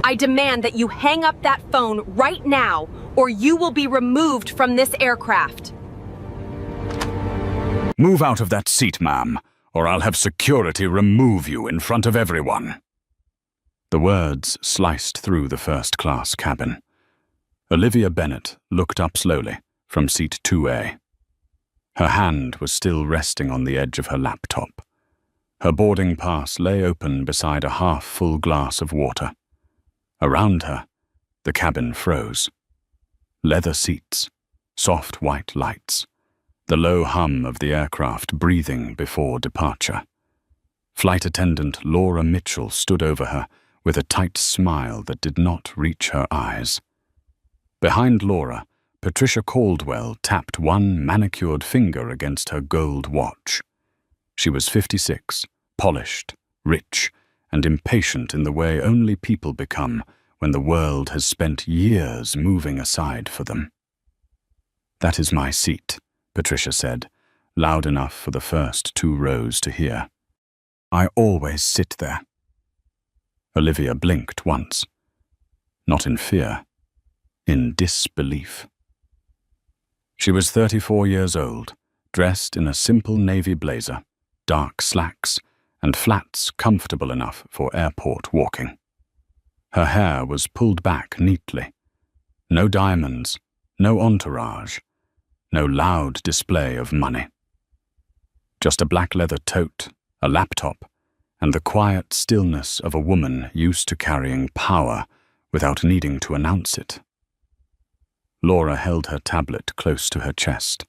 I demand that you hang up that phone right now, or you will be removed from this aircraft. Move out of that seat, ma'am, or I'll have security remove you in front of everyone. The words sliced through the first-class cabin. Olivia Bennet looked up slowly from seat 2A. Her hand was still resting on the edge of her laptop. Her boarding pass lay open beside a half-full glass of water. Around her, the cabin froze. Leather seats, soft white lights, the low hum of the aircraft breathing before departure. Flight attendant Laura Mitchell stood over her with a tight smile that did not reach her eyes. Behind Laura, Patricia Caldwell tapped one manicured finger against her gold watch. She was 56, polished, rich, and impatient in the way only people become when the world has spent years moving aside for them. "That is my seat," Patricia said, loud enough for the first 2 rows to hear. "I always sit there." Olivia blinked once. Not in fear, in disbelief. She was 34 years old, dressed in a simple navy blazer, dark slacks, and flats comfortable enough for airport walking. Her hair was pulled back neatly. No diamonds, no entourage, no loud display of money. Just a black leather tote, a laptop, and the quiet stillness of a woman used to carrying power without needing to announce it. Laura held her tablet close to her chest.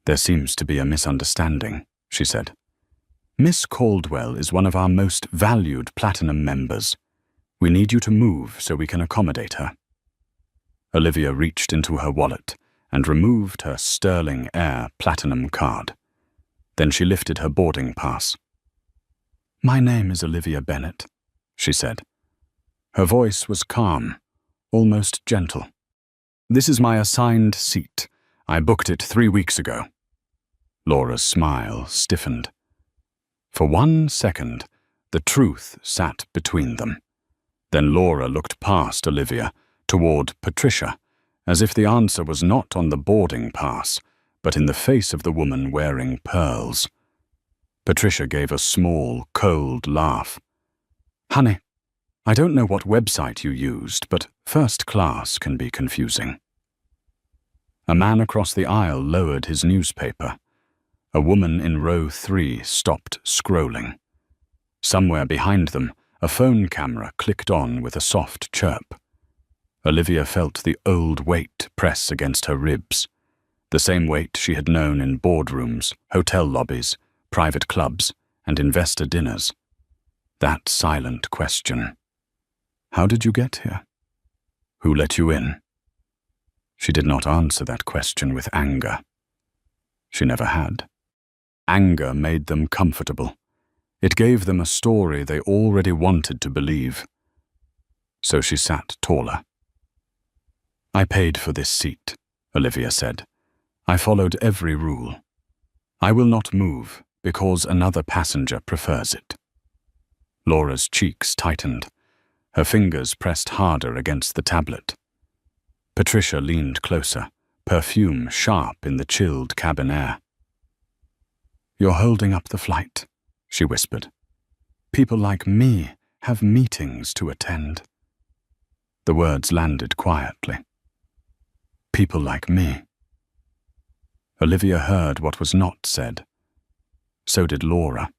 "There seems to be a misunderstanding," she said. "Miss Caldwell is one of our most valued Platinum members. We need you to move so we can accommodate her." Olivia reached into her wallet and removed her Sterling Air Platinum card. Then she lifted her boarding pass. "My name is Olivia Bennet," she said. Her voice was calm, almost gentle. "This is my assigned seat. I booked it 3 weeks ago." Laura's smile stiffened. For 1 second, the truth sat between them. Then Laura looked past Olivia, toward Patricia, as if the answer was not on the boarding pass, but in the face of the woman wearing pearls. Patricia gave a small, cold laugh. "Honey, I don't know what website you used, but first class can be confusing." A man across the aisle lowered his newspaper. A woman in row 3 stopped scrolling. Somewhere behind them, a phone camera clicked on with a soft chirp. Olivia felt the old weight press against her ribs, the same weight she had known in boardrooms, hotel lobbies, private clubs, and investor dinners. That silent question. "How did you get here? Who let you in?" She did not answer that question with anger. She never had. Anger made them comfortable. It gave them a story they already wanted to believe. So she sat taller. "I paid for this seat," Olivia said. "I followed every rule. I will not move because another passenger prefers it." Laura's cheeks tightened. Her fingers pressed harder against the tablet. Patricia leaned closer, perfume sharp in the chilled cabin air. "You're holding up the flight," she whispered. "People like me have meetings to attend." The words landed quietly. "People like me." Olivia heard what was not said. So did Laura.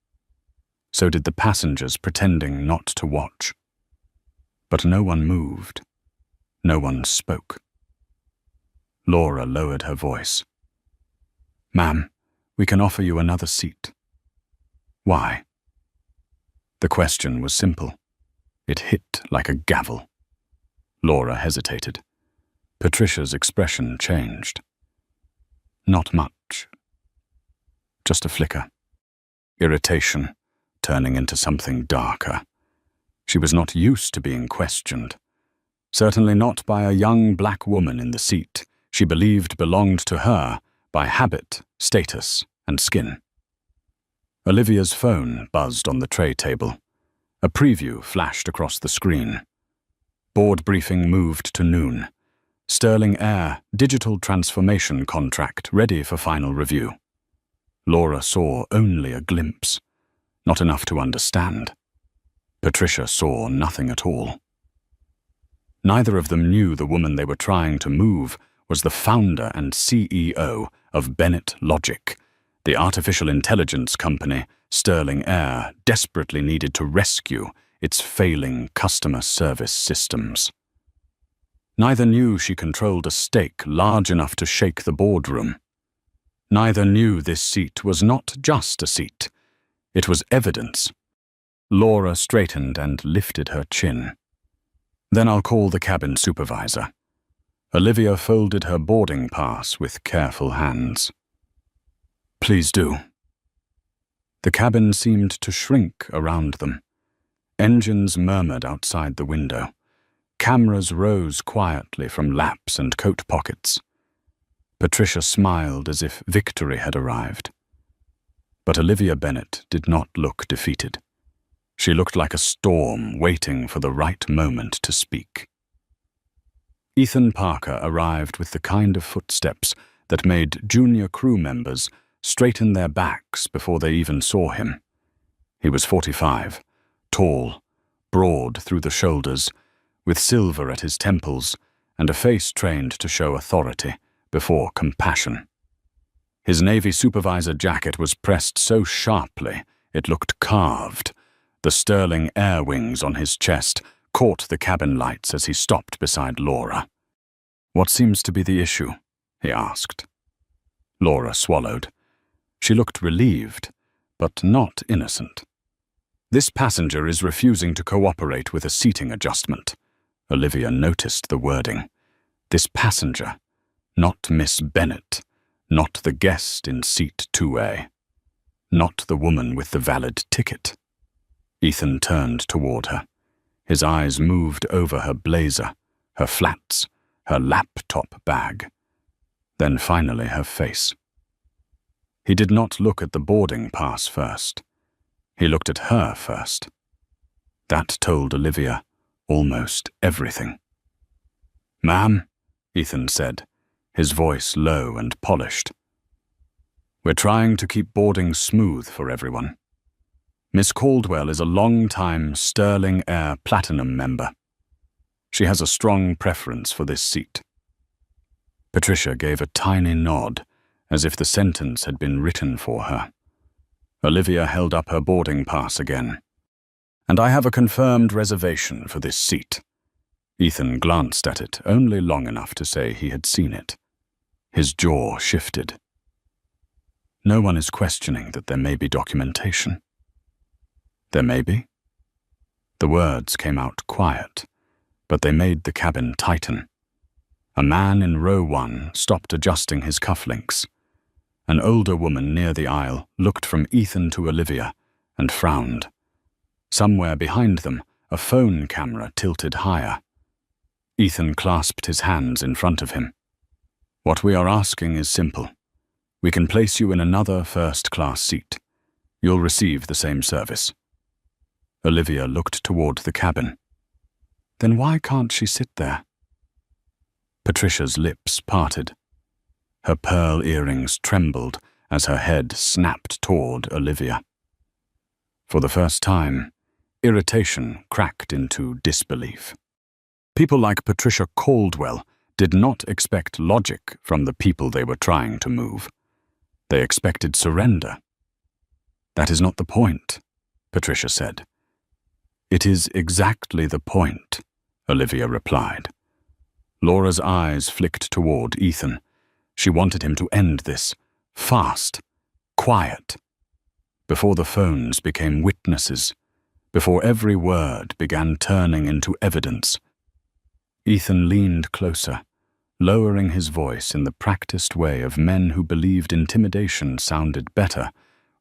So did the passengers pretending not to watch. But no one moved. No one spoke. Laura lowered her voice. "Ma'am, we can offer you another seat." "Why?" The question was simple. It hit like a gavel. Laura hesitated. Patricia's expression changed. "Not much. Just a flicker. Irritation, turning into something darker. She was not used to being questioned. Certainly not by a young black woman in the seat she believed belonged to her by habit, status, and skin. Olivia's phone buzzed on the tray table. A preview flashed across the screen. Board briefing moved to noon. Sterling Air digital transformation contract ready for final review. Laura saw only a glimpse, not enough to understand. Patricia saw nothing at all. Neither of them knew the woman they were trying to move was the founder and CEO of Bennett Logic, the artificial intelligence company Sterling Air desperately needed to rescue its failing customer service systems. Neither knew she controlled a stake large enough to shake the boardroom. Neither knew this seat was not just a seat. It was evidence. Laura straightened and lifted her chin. Then I'll call the cabin supervisor. Olivia folded her boarding pass with careful hands. Please do. The cabin seemed to shrink around them. Engines murmured outside the window. Cameras rose quietly from laps and coat pockets. Patricia smiled as if victory had arrived. But Olivia Bennett did not look defeated. She looked like a storm waiting for the right moment to speak. Ethan Parker arrived with the kind of footsteps that made junior crew members straighten their backs before they even saw him. He was 45, tall, broad through the shoulders, with silver at his temples and a face trained to show authority before compassion. His Navy supervisor jacket was pressed so sharply it looked carved. The Sterling Air wings on his chest caught the cabin lights as he stopped beside Laura. "What seems to be the issue?" he asked. Laura swallowed. She looked relieved, but not innocent. "This passenger is refusing to cooperate with a seating adjustment." Olivia noticed the wording. This passenger, not Miss Bennett, not the guest in seat 2A, not the woman with the valid ticket. Ethan turned toward her. His eyes moved over her blazer, her flats, her laptop bag, then finally her face. He did not look at the boarding pass first. He looked at her first. That told Olivia almost everything. "Ma'am," Ethan said, his voice low and polished. "We're trying to keep boarding smooth for everyone. Miss Caldwell is a long-time Sterling Air Platinum member. She has a strong preference for this seat." Patricia gave a tiny nod, as if the sentence had been written for her. Olivia held up her boarding pass again. "And I have a confirmed reservation for this seat." Ethan glanced at it only long enough to say he had seen it. His jaw shifted. No one is questioning that there may be documentation. There may be. The words came out quiet, but they made the cabin tighten. A man in row 1 stopped adjusting his cufflinks. An older woman near the aisle looked from Ethan to Olivia and frowned. Somewhere behind them, a phone camera tilted higher. Ethan clasped his hands in front of him. "What we are asking is simple. We can place you in another first-class seat. You'll receive the same service." Olivia looked toward the cabin. "Then why can't she sit there?" Patricia's lips parted. Her pearl earrings trembled as her head snapped toward Olivia. For the first time, irritation cracked into disbelief. People like Patricia Caldwell did not expect logic from the people they were trying to move. They expected surrender. "That is not the point," Patricia said. "It is exactly the point," Olivia replied. Laura's eyes flicked toward Ethan. She wanted him to end this, fast, quiet, before the phones became witnesses, before every word began turning into evidence. Ethan leaned closer, lowering his voice in the practiced way of men who believed intimidation sounded better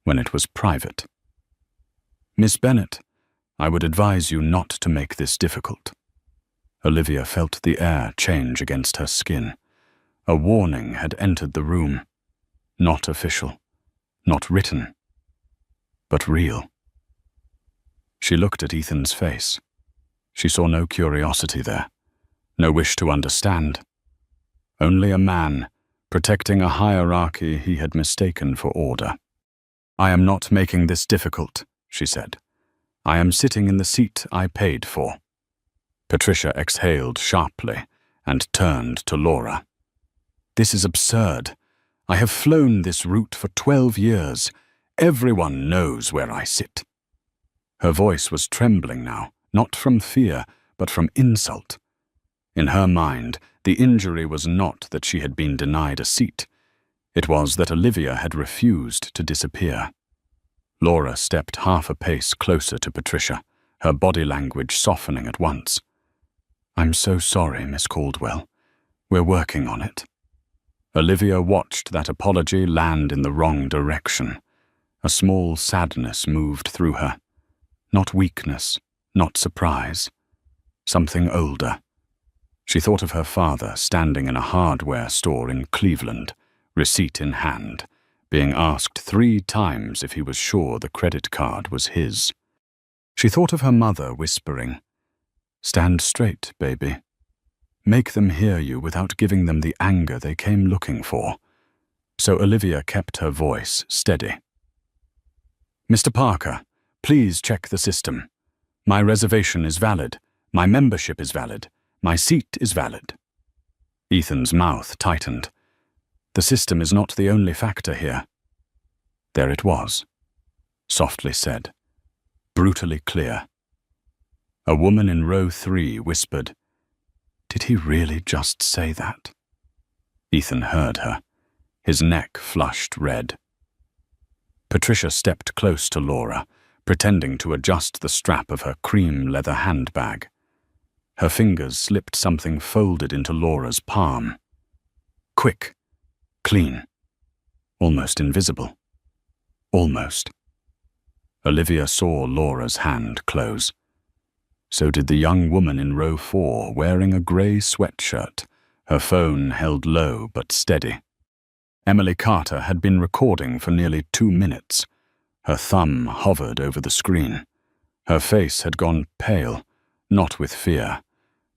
when it was private. "Miss Bennett, I would advise you not to make this difficult." Olivia felt the air change against her skin. A warning had entered the room. Not official, not written, but real. She looked at Ethan's face. She saw no curiosity there. No wish to understand. Only a man, protecting a hierarchy he had mistaken for order. "I am not making this difficult," she said. "I am sitting in the seat I paid for." Patricia exhaled sharply and turned to Laura. "This is absurd. I have flown this route for 12 years. Everyone knows where I sit." Her voice was trembling now, not from fear, but from insult. In her mind, the injury was not that she had been denied a seat. It was that Olivia had refused to disappear. Laura stepped half a pace closer to Patricia, her body language softening at once. "I'm so sorry, Miss Caldwell. We're working on it." Olivia watched that apology land in the wrong direction. A small sadness moved through her. Not weakness, not surprise. Something older. She thought of her father standing in a hardware store in Cleveland, receipt in hand, being asked 3 times if he was sure the credit card was his. She thought of her mother whispering, "Stand straight, baby. Make them hear you without giving them the anger they came looking for." So Olivia kept her voice steady. "Mr. Parker, please check the system. My reservation is valid. My membership is valid. My seat is valid." Ethan's mouth tightened. The system is not the only factor here. There it was. Softly said. Brutally clear. A woman in row 3 whispered, "Did he really just say that?" Ethan heard her. His neck flushed red. Patricia stepped close to Laura, pretending to adjust the strap of her cream leather handbag. Her fingers slipped something folded into Laura's palm. Quick. Clean. Almost invisible. Almost. Olivia saw Laura's hand close. So did the young woman in row 4, wearing a grey sweatshirt, her phone held low but steady. Emily Carter had been recording for nearly 2 minutes. Her thumb hovered over the screen. Her face had gone pale, not with fear,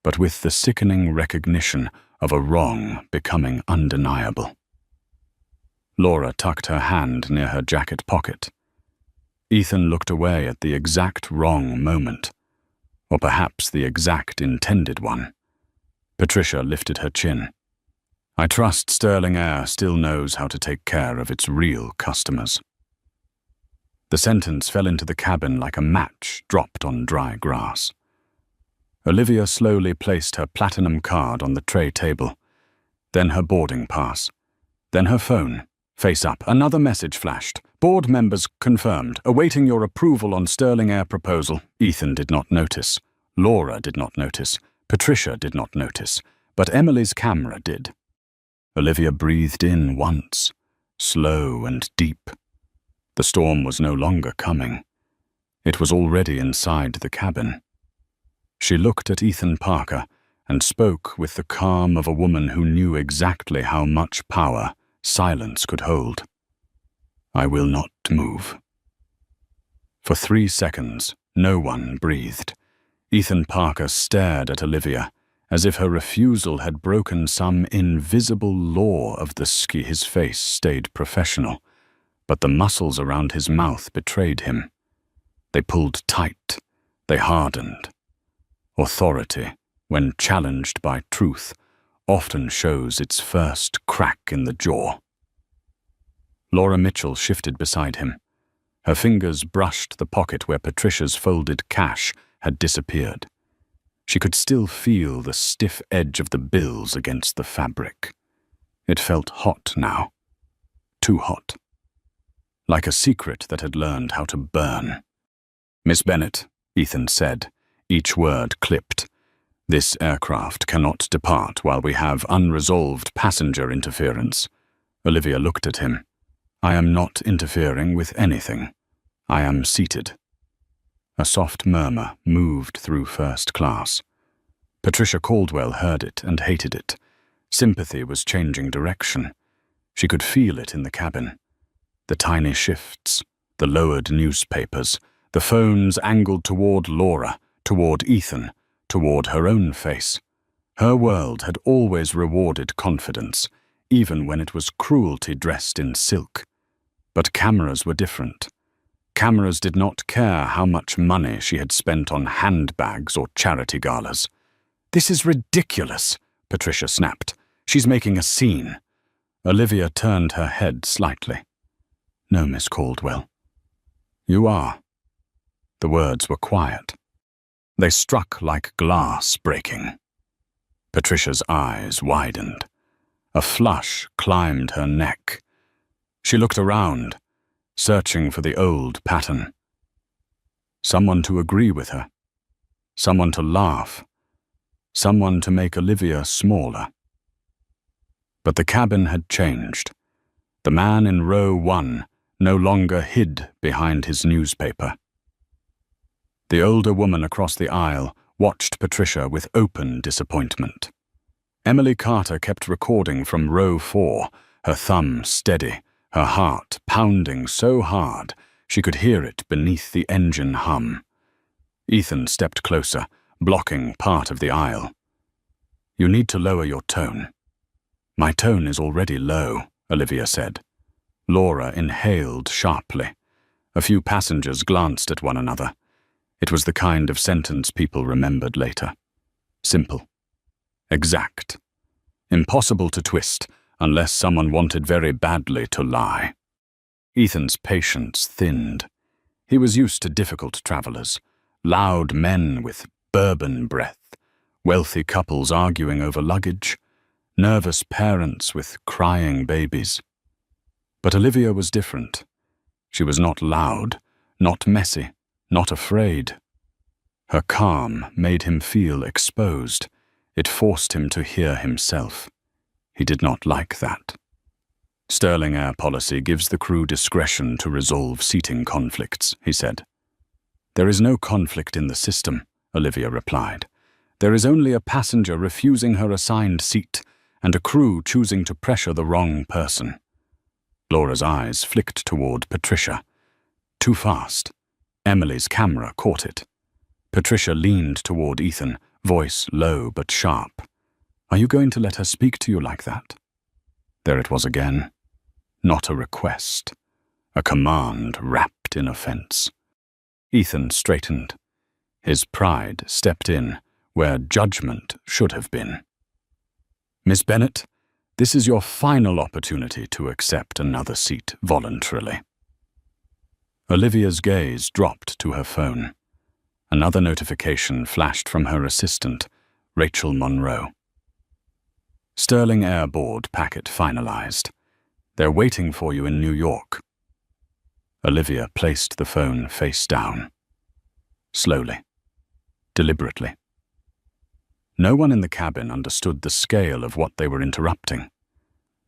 but with the sickening recognition of a wrong becoming undeniable. Laura tucked her hand near her jacket pocket. Ethan looked away at the exact wrong moment, or perhaps the exact intended one. Patricia lifted her chin. "I trust Sterling Air still knows how to take care of its real customers." The sentence fell into the cabin like a match dropped on dry grass. Olivia slowly placed her platinum card on the tray table, then her boarding pass, then her phone. Face up, another message flashed. "Board members confirmed, awaiting your approval on Sterling Air proposal." Ethan did not notice. Laura did not notice. Patricia did not notice. But Emily's camera did. Olivia breathed in once, slow and deep. The storm was no longer coming. It was already inside the cabin. She looked at Ethan Parker and spoke with the calm of a woman who knew exactly how much power silence could hold. "I will not move." For 3 seconds, no one breathed. Ethan Parker stared at Olivia, as if her refusal had broken some invisible law of the ski. His face stayed professional, but the muscles around his mouth betrayed him. They pulled tight. They hardened. Authority, when challenged by truth, often shows its first crack in the jaw. Laura Mitchell shifted beside him. Her fingers brushed the pocket where Patricia's folded cash had disappeared. She could still feel the stiff edge of the bills against the fabric. It felt hot now. Too hot. Like a secret that had learned how to burn. "Miss Bennett," Ethan said, each word clipped. "This aircraft cannot depart while we have unresolved passenger interference." Olivia looked at him. "I am not interfering with anything. I am seated." A soft murmur moved through first class. Patricia Caldwell heard it and hated it. Sympathy was changing direction. She could feel it in the cabin. The tiny shifts, the lowered newspapers, the phones angled toward Laura, toward Ethan, toward her own face. Her world had always rewarded confidence, even when it was cruelty dressed in silk. But cameras were different. Cameras did not care how much money she had spent on handbags or charity galas. "This is ridiculous," Patricia snapped. "She's making a scene." Olivia turned her head slightly. "No, Miss Caldwell." "You are." The words were quiet. They struck like glass breaking. Patricia's eyes widened. A flush climbed her neck. She looked around, searching for the old pattern. Someone to agree with her. Someone to laugh. Someone to make Olivia smaller. But the cabin had changed. The man in row 1 no longer hid behind his newspaper. The older woman across the aisle watched Patricia with open disappointment. Emily Carter kept recording from row 4, her thumb steady, her heart pounding so hard she could hear it beneath the engine hum. Ethan stepped closer, blocking part of the aisle. "You need to lower your tone." "My tone is already low," Olivia said. Laura inhaled sharply. A few passengers glanced at one another. It was the kind of sentence people remembered later. Simple. Exact. Impossible to twist unless someone wanted very badly to lie. Ethan's patience thinned. He was used to difficult travelers, loud men with bourbon breath, wealthy couples arguing over luggage, nervous parents with crying babies. But Olivia was different. She was not loud, not messy, not afraid. Her calm made him feel exposed. It forced him to hear himself. He did not like that. "Sterling Air policy gives the crew discretion to resolve seating conflicts," he said. "There is no conflict in the system," Olivia replied. "There is only a passenger refusing her assigned seat and a crew choosing to pressure the wrong person." Laura's eyes flicked toward Patricia. Too fast. Emily's camera caught it. Patricia leaned toward Ethan, voice low but sharp. "Are you going to let her speak to you like that?" There it was again. Not a request. A command wrapped in offense. Ethan straightened. His pride stepped in where judgment should have been. "Miss Bennett, this is your final opportunity to accept another seat voluntarily." Olivia's gaze dropped to her phone. Another notification flashed from her assistant, Rachel Monroe. "Sterling Air Board packet finalized. They're waiting for you in New York." Olivia placed the phone face down. Slowly. Deliberately. No one in the cabin understood the scale of what they were interrupting.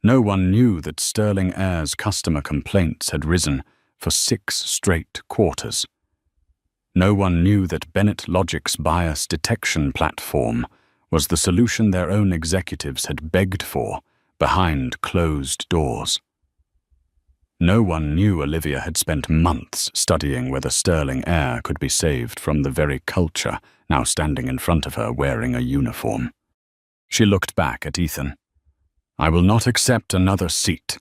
No one knew that Sterling Air's customer complaints had risen for 6 straight quarters. No one knew that Bennett Logic's bias detection platform was the solution their own executives had begged for behind closed doors. No one knew Olivia had spent months studying whether Sterling Air could be saved from the very culture now standing in front of her wearing a uniform. She looked back at Ethan. "I will not accept another seat."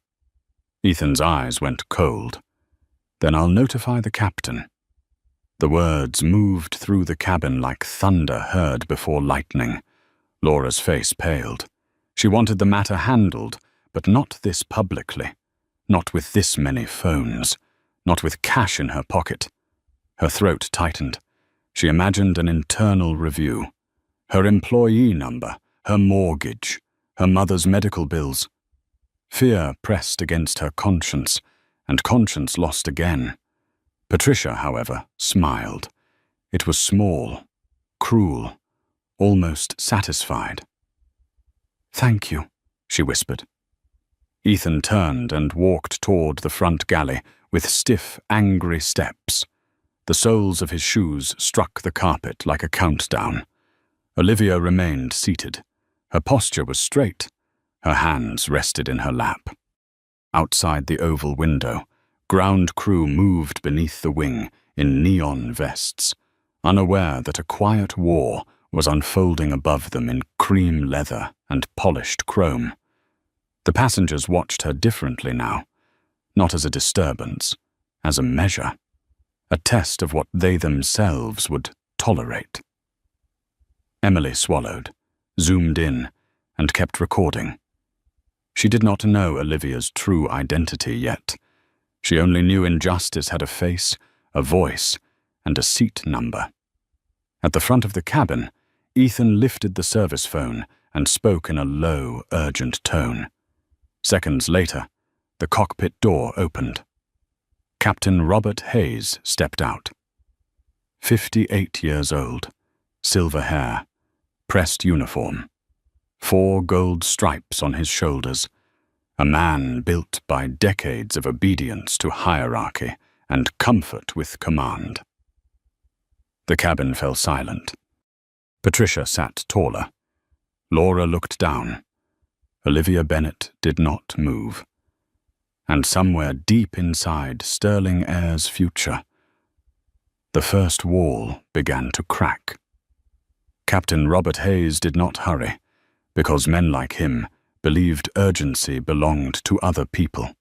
Ethan's eyes went cold. "Then I'll notify the captain." The words moved through the cabin like thunder heard before lightning. Laura's face paled. She wanted the matter handled, but not this publicly. Not with this many phones. Not with cash in her pocket. Her throat tightened. She imagined an internal review. Her employee number, her mortgage, her mother's medical bills. Fear pressed against her conscience, and conscience lost again. Patricia, however, smiled. It was small, cruel, almost satisfied. "Thank you," she whispered. Ethan turned and walked toward the front galley with stiff, angry steps. The soles of his shoes struck the carpet like a countdown. Olivia remained seated. Her posture was straight. Her hands rested in her lap. Outside the oval window, ground crew moved beneath the wing in neon vests, unaware that a quiet war was unfolding above them in cream leather and polished chrome. The passengers watched her differently now, not as a disturbance, as a measure, a test of what they themselves would tolerate. Emily swallowed, zoomed in, and kept recording. She did not know Olivia's true identity yet. She only knew injustice had a face, a voice, and a seat number. At the front of the cabin, Ethan lifted the service phone and spoke in a low, urgent tone. Seconds later, the cockpit door opened. Captain Robert Hayes stepped out. 58 years old, silver hair, pressed uniform, 4 gold stripes on his shoulders, a man built by decades of obedience to hierarchy and comfort with command. The cabin fell silent. Patricia sat taller. Laura looked down. Olivia Bennet did not move. And somewhere deep inside Sterling Air's future, the first wall began to crack. Captain Robert Hayes did not hurry, because men like him believed urgency belonged to other people.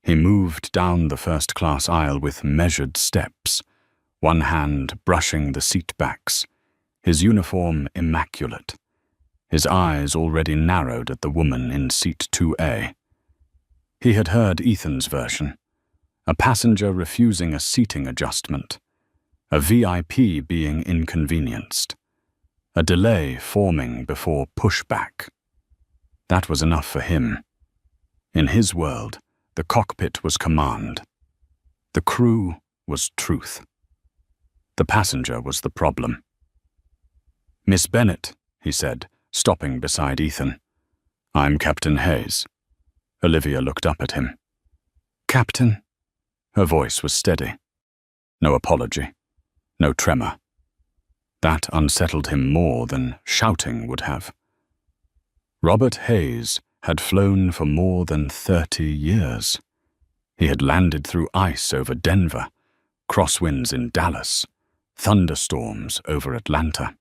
He moved down the first-class aisle with measured steps, one hand brushing the seat backs, his uniform immaculate, his eyes already narrowed at the woman in seat 2A. He had heard Ethan's version, a passenger refusing a seating adjustment, a VIP being inconvenienced, a delay forming before pushback. That was enough for him. In his world, the cockpit was command. The crew was truth. The passenger was the problem. "Miss Bennet," he said, stopping beside Ethan. "I'm Captain Hayes." Olivia looked up at him. "Captain?" Her voice was steady. No apology. No tremor. That unsettled him more than shouting would have. Robert Hayes had flown for more than 30 years. He had landed through ice over Denver, crosswinds in Dallas, thunderstorms over Atlanta.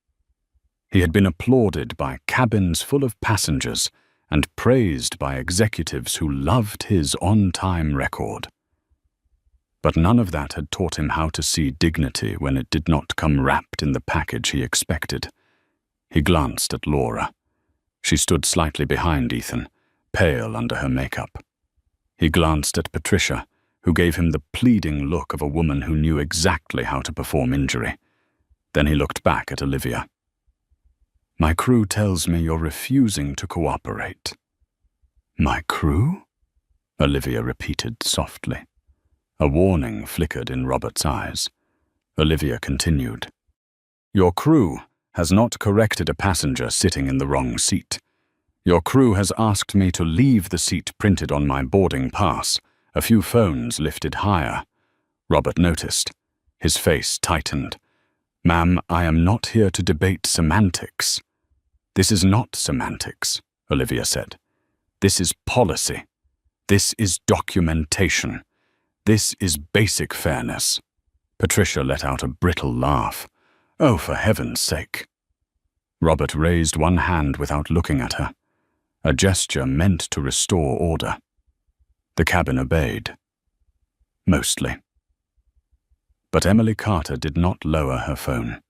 He had been applauded by cabins full of passengers and praised by executives who loved his on-time record. But none of that had taught him how to see dignity when it did not come wrapped in the package he expected. He glanced at Laura. She stood slightly behind Ethan, pale under her makeup. He glanced at Patricia, who gave him the pleading look of a woman who knew exactly how to perform injury. Then he looked back at Olivia. "My crew tells me you're refusing to cooperate." "My crew?" Olivia repeated softly. A warning flickered in Robert's eyes. Olivia continued. "Your crew has not corrected a passenger sitting in the wrong seat. Your crew has asked me to leave the seat printed on my boarding pass, a few phones lifted higher." Robert noticed. His face tightened. "Ma'am, I am not here to debate semantics." "This is not semantics," Olivia said. "This is policy. This is documentation. This is basic fairness." Patricia let out a brittle laugh. "Oh, for heaven's sake." Robert raised one hand without looking at her, a gesture meant to restore order. The cabin obeyed. Mostly. But Emily Carter did not lower her phone.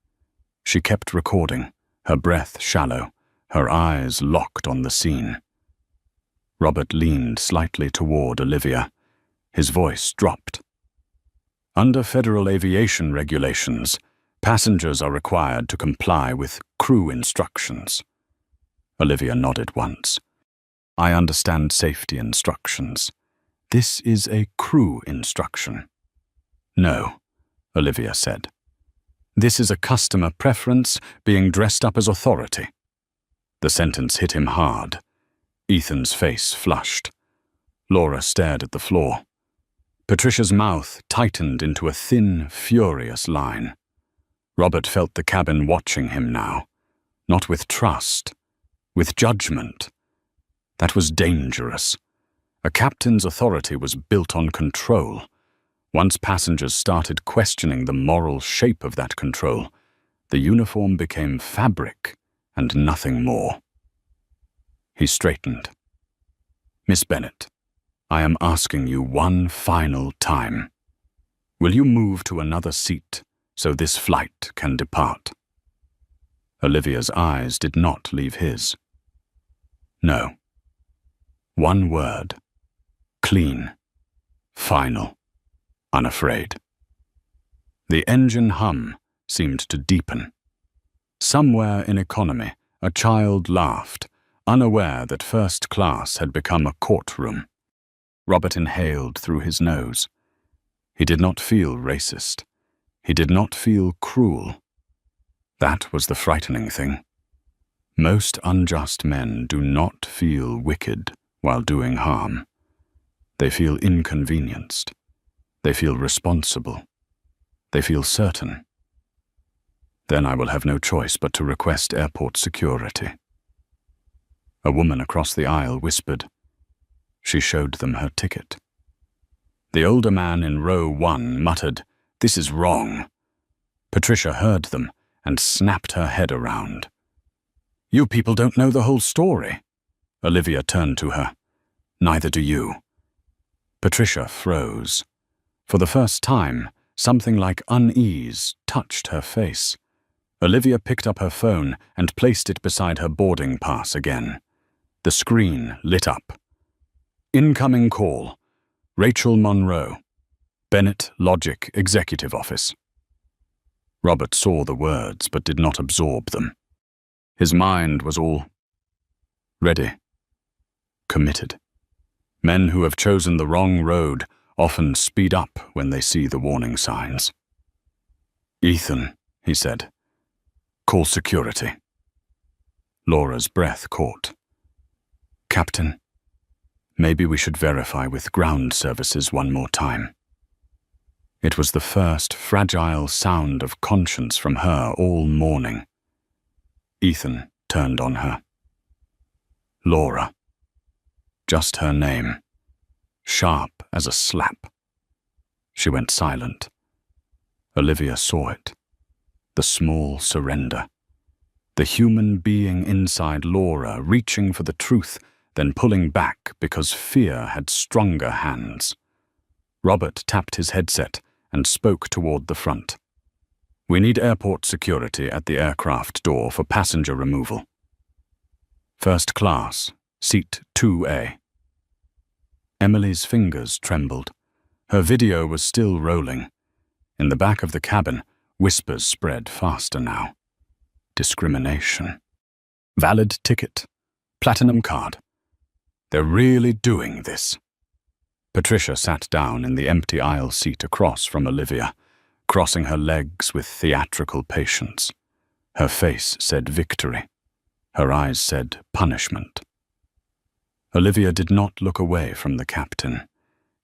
She kept recording, her breath shallow, her eyes locked on the scene. Robert leaned slightly toward Olivia. His voice dropped. "Under federal aviation regulations, passengers are required to comply with crew instructions." Olivia nodded once. "I understand safety instructions. This is a crew instruction." "No," Olivia said. "This is a customer preference being dressed up as authority." The sentence hit him hard. Ethan's face flushed. Laura stared at the floor. Patricia's mouth tightened into a thin, furious line. Robert felt the cabin watching him now, not with trust, with judgment. That was dangerous. A captain's authority was built on control. Once passengers started questioning the moral shape of that control, The uniform became fabric and nothing more. He straightened. "Miss Bennet, I am asking you one final time. Will you move to another seat so this flight can depart?" Olivia's eyes did not leave his. "No." One word. Clean. Final. Unafraid. The engine hum seemed to deepen. Somewhere in economy, a child laughed, unaware that first class had become a courtroom. Robert inhaled through his nose. He did not feel racist. He did not feel cruel. That was the frightening thing. Most unjust men do not feel wicked while doing harm. They feel inconvenienced. They feel responsible. They feel certain. Then I will have no choice but to request airport security. A woman across the aisle whispered. She showed them her ticket. The older man in row 1 muttered, "This is wrong." Patricia heard them and snapped her head around. "You people don't know the whole story." Olivia turned to her. "Neither do you." Patricia froze. For the first time, something like unease touched her face. Olivia picked up her phone and placed it beside her boarding pass again. The screen lit up. "Incoming call. Rachel Monroe. Bennett Logic Executive Office." Robert saw the words but did not absorb them. His mind was all ready, committed. Men who have chosen the wrong road often speed up when they see the warning signs. "Ethan," he said, "call security." Laura's breath caught. "Captain, maybe we should verify with ground services one more time." It was the first fragile sound of conscience from her all morning. Ethan turned on her. Laura. Just her name. Sharp as a slap. She went silent. Olivia saw it. The small surrender. The human being inside Laura reaching for the truth, then pulling back because fear had stronger hands. Robert tapped his headset and spoke toward the front. "We need airport security at the aircraft door for passenger removal. First class, seat 2A. Emily's fingers trembled. Her video was still rolling. In the back of the cabin, whispers spread faster now. Discrimination. Valid ticket. Platinum card. They're really doing this. Patricia sat down in the empty aisle seat across from Olivia, crossing her legs with theatrical patience. Her face said victory. Her eyes said punishment. Olivia did not look away from the captain.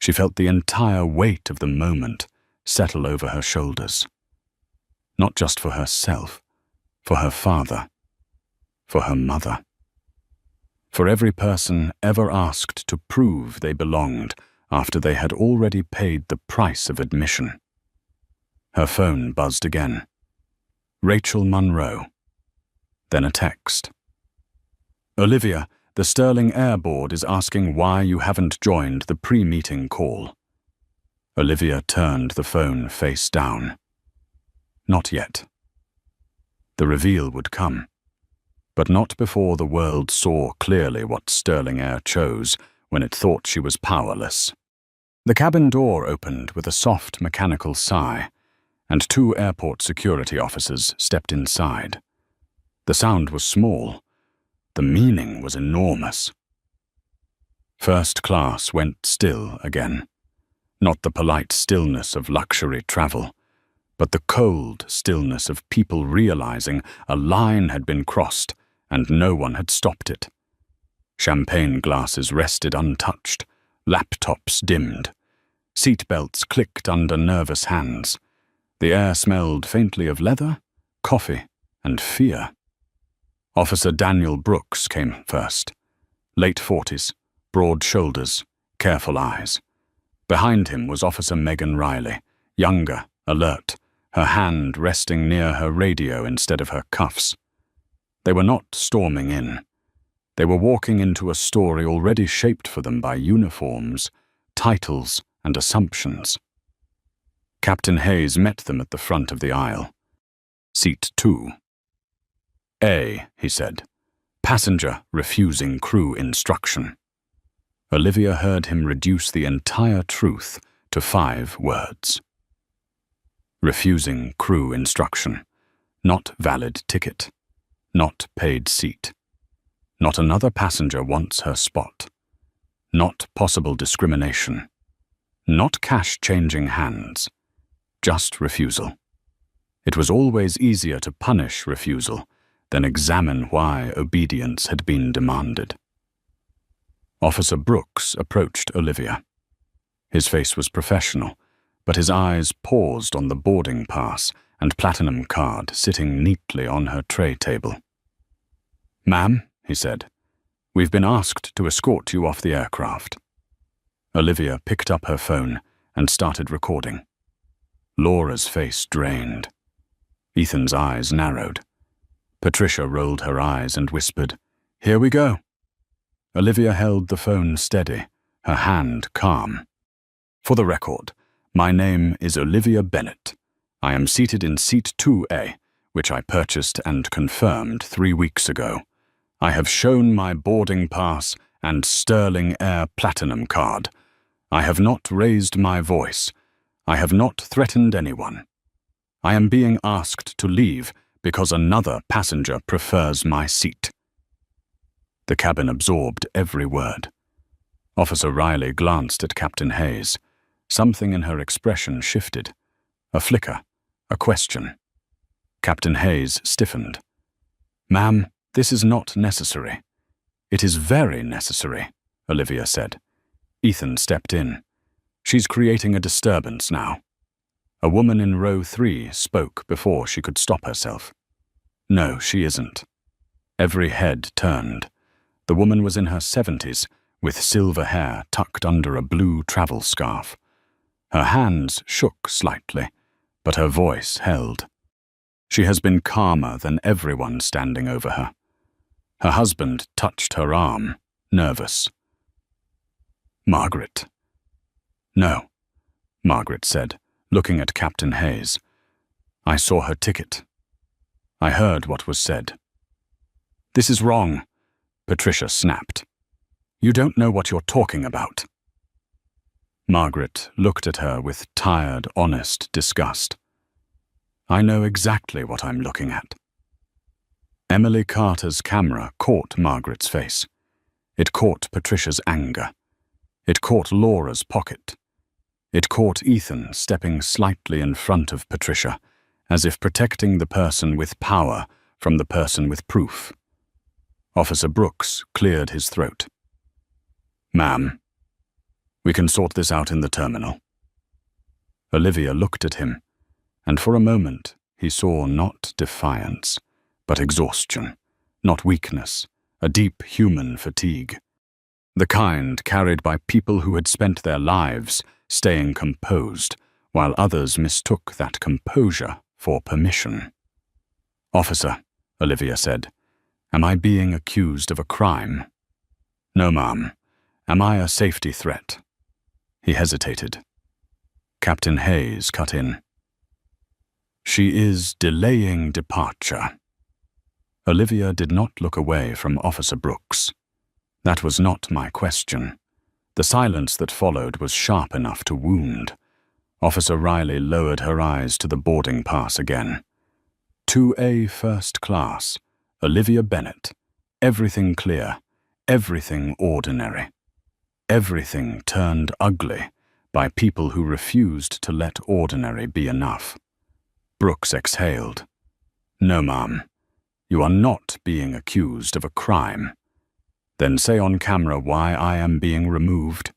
She felt the entire weight of the moment settle over her shoulders. Not just for herself, for her father, for her mother. For every person ever asked to prove they belonged after they had already paid the price of admission. Her phone buzzed again. Rachel Monroe. Then a text. "Olivia, the Sterling Air Board is asking why you haven't joined the pre-meeting call." Olivia turned the phone face down. Not yet. The reveal would come, but not before the world saw clearly what Sterling Air chose when it thought she was powerless. The cabin door opened with a soft mechanical sigh, and 2 airport security officers stepped inside. The sound was small. The meaning was enormous. First class went still again. Not the polite stillness of luxury travel, but the cold stillness of people realizing a line had been crossed and no one had stopped it. Champagne glasses rested untouched, laptops dimmed. Seatbelts clicked under nervous hands. The air smelled faintly of leather, coffee, and fear. Officer Daniel Brooks came first. Late 40s, broad shoulders, careful eyes. Behind him was Officer Megan Riley, younger, alert, her hand resting near her radio instead of her cuffs. They were not storming in. They were walking into a story already shaped for them by uniforms, titles, and assumptions. Captain Hayes met them at the front of the aisle. Seat 2. A, he said. Passenger refusing crew instruction. Olivia heard him reduce the entire truth to 5 words. Refusing crew instruction. Not valid ticket. Not paid seat. Not another passenger wants her spot. Not possible discrimination. Not cash changing hands. Just refusal. It was always easier to punish refusal than examine why obedience had been demanded. Officer Brooks approached Olivia. His face was professional, but his eyes paused on the boarding pass and platinum card sitting neatly on her tray table. "Ma'am," he said, "we've been asked to escort you off the aircraft." Olivia picked up her phone and started recording. Laura's face drained. Ethan's eyes narrowed. Patricia rolled her eyes and whispered, "Here we go." Olivia held the phone steady, her hand calm. "For the record, my name is Olivia Bennett. I am seated in seat 2A, which I purchased and confirmed 3 weeks ago. I have shown my boarding pass and Sterling Air Platinum card. I have not raised my voice. I have not threatened anyone. I am being asked to leave because another passenger prefers my seat." The cabin absorbed every word. Officer Riley glanced at Captain Hayes. Something in her expression shifted. A flicker, a question. Captain Hayes stiffened. "Ma'am, this is not necessary." "It is very necessary," Olivia said. Ethan stepped in. "She's creating a disturbance now." A woman in row 3 spoke before she could stop herself. "No, she isn't." Every head turned. The woman was in her 70s, with silver hair tucked under a blue travel scarf. Her hands shook slightly, but her voice held. She has been calmer than everyone standing over her. Her husband touched her arm, nervous. "Margaret." "No," Margaret said, looking at Captain Hayes. "I saw her ticket. I heard what was said." "This is wrong," Patricia snapped. "You don't know what you're talking about." Margaret looked at her with tired, honest disgust. "I know exactly what I'm looking at." Emily Carter's camera caught Margaret's face. It caught Patricia's anger. It caught Laura's pocket. It caught Ethan stepping slightly in front of Patricia, as if protecting the person with power from the person with proof. Officer Brooks cleared his throat. "Ma'am, we can sort this out in the terminal." Olivia looked at him, and for a moment he saw not defiance, but exhaustion, not weakness, a deep human fatigue. The kind carried by people who had spent their lives staying composed, while others mistook that composure for permission. "Officer," Olivia said, "am I being accused of a crime?" "No, ma'am. Am I a safety threat?" He hesitated. Captain Hayes cut in. "She is delaying departure." Olivia did not look away from Officer Brooks. "That was not my question." The silence that followed was sharp enough to wound. Officer Riley lowered her eyes to the boarding pass again. 2A first class, Olivia Bennett. Everything clear, everything ordinary. Everything turned ugly by people who refused to let ordinary be enough. Brooks exhaled. "No, ma'am. You are not being accused of a crime." "Then say on camera why I am being removed."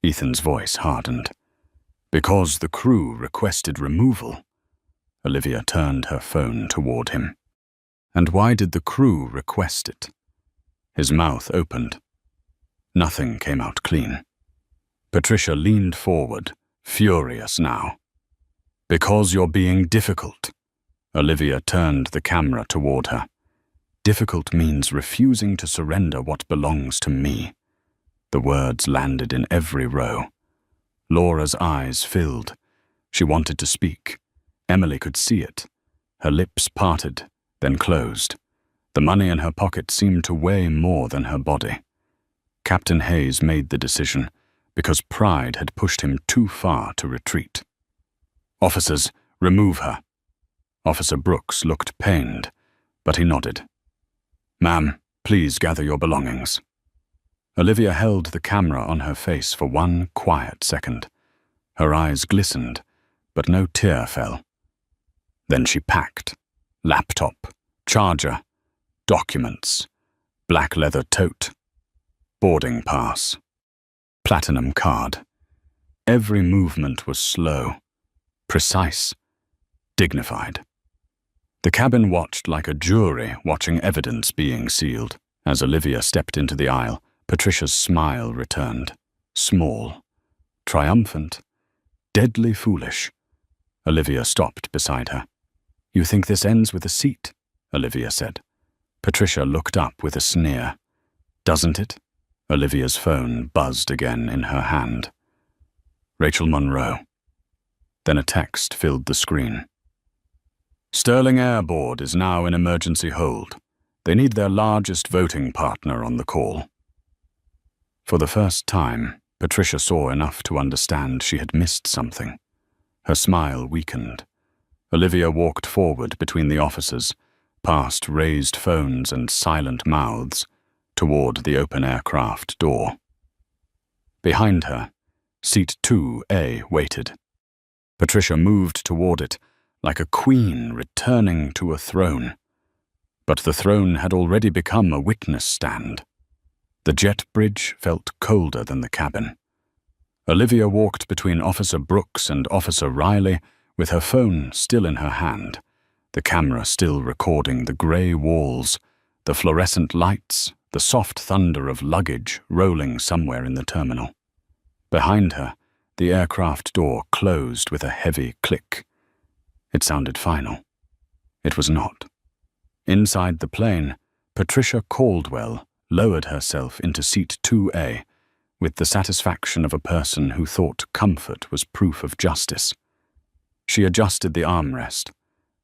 Ethan's voice hardened. "Because the crew requested removal." Olivia turned her phone toward him. "And why did the crew request it?" His mouth opened. Nothing came out clean. Patricia leaned forward, furious now. Because you're being difficult. Olivia turned the camera toward her. Difficult means refusing to surrender what belongs to me. The words landed in every row. Laura's eyes filled. She wanted to speak. Emily could see it. Her lips parted, then closed. The money in her pocket seemed to weigh more than her body. Captain Hayes made the decision because pride had pushed him too far to retreat. Officers, remove her. Officer Brooks looked pained, but he nodded. Ma'am, please gather your belongings. Olivia held the camera on her face for one quiet second. Her eyes glistened, but no tear fell. Then she packed. Laptop, charger, documents, black leather tote, boarding pass, platinum card. Every movement was slow, precise, dignified. The cabin watched like a jury watching evidence being sealed. As Olivia stepped into the aisle, Patricia's smile returned. Small, triumphant, deadly foolish. Olivia stopped beside her. You think this ends with a seat? Olivia said. Patricia looked up with a sneer. Doesn't it? Olivia's phone buzzed again in her hand. Rachel Monroe. Then a text filled the screen. Sterling Air Board is now in emergency hold. They need their largest voting partner on the call. For the first time, Patricia saw enough to understand she had missed something. Her smile weakened. Olivia walked forward between the officers, past raised phones and silent mouths, toward the open aircraft door. Behind her, seat 2A waited. Patricia moved toward it, like a queen returning to a throne. But the throne had already become a witness stand. The jet bridge felt colder than the cabin. Olivia walked between Officer Brooks and Officer Riley, with her phone still in her hand, the camera still recording the grey walls, the fluorescent lights, the soft thunder of luggage rolling somewhere in the terminal. Behind her, the aircraft door closed with a heavy click. It sounded final. It was not. Inside the plane, Patricia Caldwell lowered herself into seat 2A with the satisfaction of a person who thought comfort was proof of justice. She adjusted the armrest,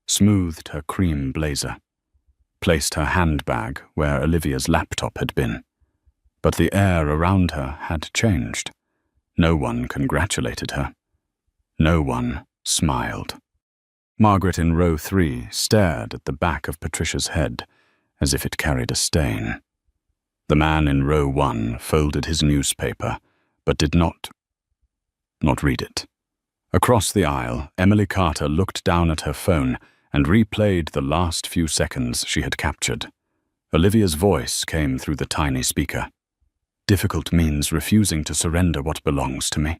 smoothed her cream blazer, placed her handbag where Olivia's laptop had been. But the air around her had changed. No one congratulated her. No one smiled. Margaret in row 3 stared at the back of Patricia's head as if it carried a stain. The man in row 1 folded his newspaper, but did not read it. Across the aisle, Emily Carter looked down at her phone and replayed the last few seconds she had captured. Olivia's voice came through the tiny speaker. Difficult means refusing to surrender what belongs to me.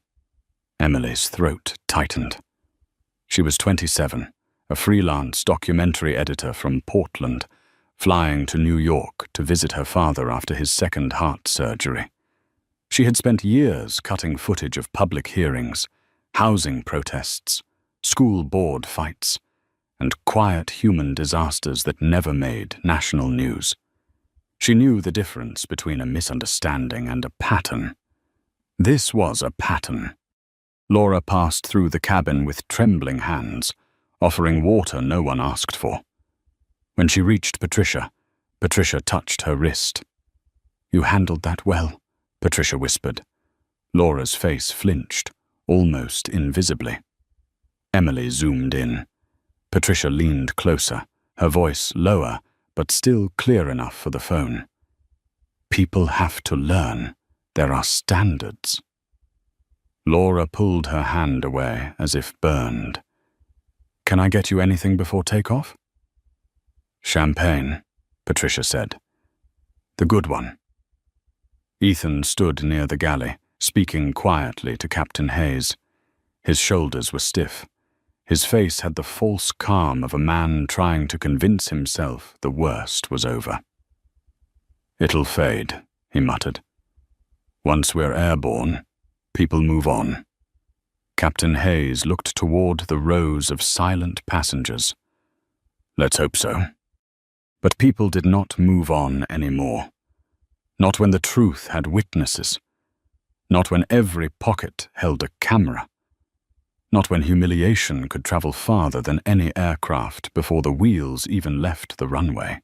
Emily's throat tightened. She was 27, a freelance documentary editor from Portland, flying to New York to visit her father after his second heart surgery. She had spent years cutting footage of public hearings, housing protests, school board fights, and quiet human disasters that never made national news. She knew the difference between a misunderstanding and a pattern. This was a pattern. Laura passed through the cabin with trembling hands, offering water no one asked for. When she reached Patricia, Patricia touched her wrist. You handled that well, Patricia whispered. Laura's face flinched, almost invisibly. Emily zoomed in. Patricia leaned closer, her voice lower, but still clear enough for the phone. People have to learn. There are standards. Laura pulled her hand away as if burned. Can I get you anything before takeoff? Champagne, Patricia said. The good one. Ethan stood near the galley, speaking quietly to Captain Hayes. His shoulders were stiff. His face had the false calm of a man trying to convince himself the worst was over. It'll fade, he muttered. Once we're airborne, people move on. Captain Hayes looked toward the rows of silent passengers. Let's hope so. But people did not move on anymore. Not when the truth had witnesses. Not when every pocket held a camera. Not when humiliation could travel farther than any aircraft before the wheels even left the runway.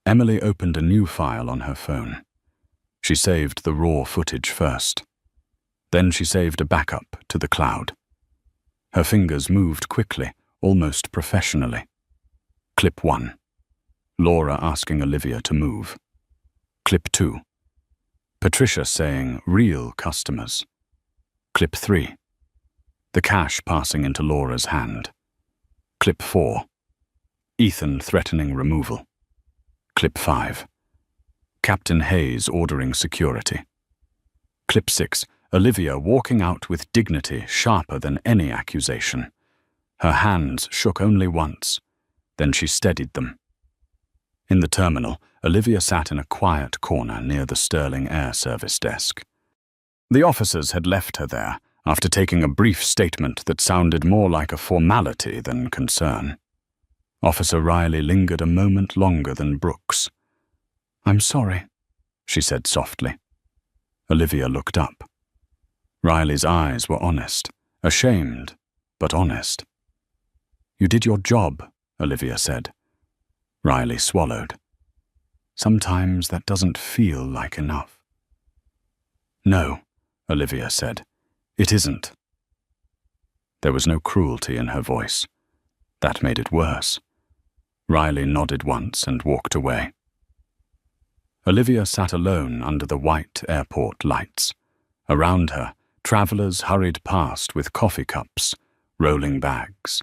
Emily opened a new file on her phone. She saved the raw footage first. Then she saved a backup to the cloud. Her fingers moved quickly, almost professionally. Clip 1. Laura asking Olivia to move. Clip 2. Patricia saying real customers. Clip 3. The cash passing into Laura's hand. Clip 4. Ethan threatening removal. Clip 5. Captain Hayes ordering security. Clip 6. Olivia walking out with dignity sharper than any accusation. Her hands shook only once, then she steadied them. In the terminal, Olivia sat in a quiet corner near the Sterling Air Service desk. The officers had left her there after taking a brief statement that sounded more like a formality than concern. Officer Riley lingered a moment longer than Brooks. "I'm sorry," she said softly. Olivia looked up. Riley's eyes were honest, ashamed, but honest. "You did your job," Olivia said. Riley swallowed. "Sometimes that doesn't feel like enough." "No," Olivia said. "It isn't." There was no cruelty in her voice. That made it worse. Riley nodded once and walked away. Olivia sat alone under the white airport lights. Around her, travelers hurried past with coffee cups, rolling bags,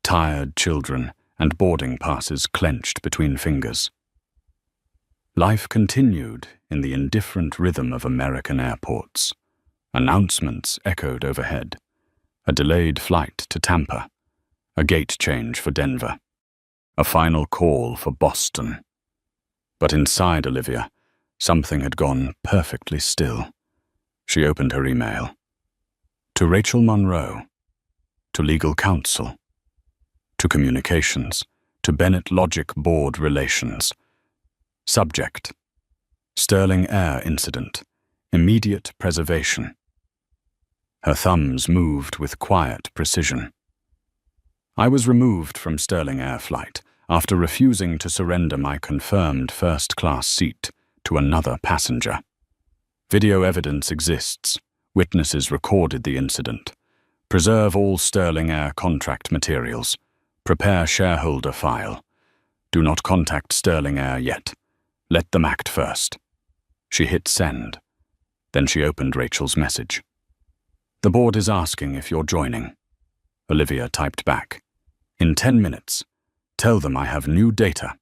tired children, and boarding passes clenched between fingers. Life continued in the indifferent rhythm of American airports. Announcements echoed overhead. A delayed flight to Tampa. A gate change for Denver. A final call for Boston. But inside Olivia, something had gone perfectly still. She opened her email. To Rachel Monroe. To legal counsel. To communications. To Bennett Logic Board Relations. Subject. Sterling Air Incident. Immediate preservation. Her thumbs moved with quiet precision. I was removed from Sterling Air flight after refusing to surrender my confirmed first-class seat to another passenger. Video evidence exists. Witnesses recorded the incident. Preserve all Sterling Air contract materials. Prepare shareholder file. Do not contact Sterling Air yet. Let them act first. She hit send. Then she opened Rachel's message. The board is asking if you're joining. Olivia typed back. In 10 minutes. Tell them I have new data.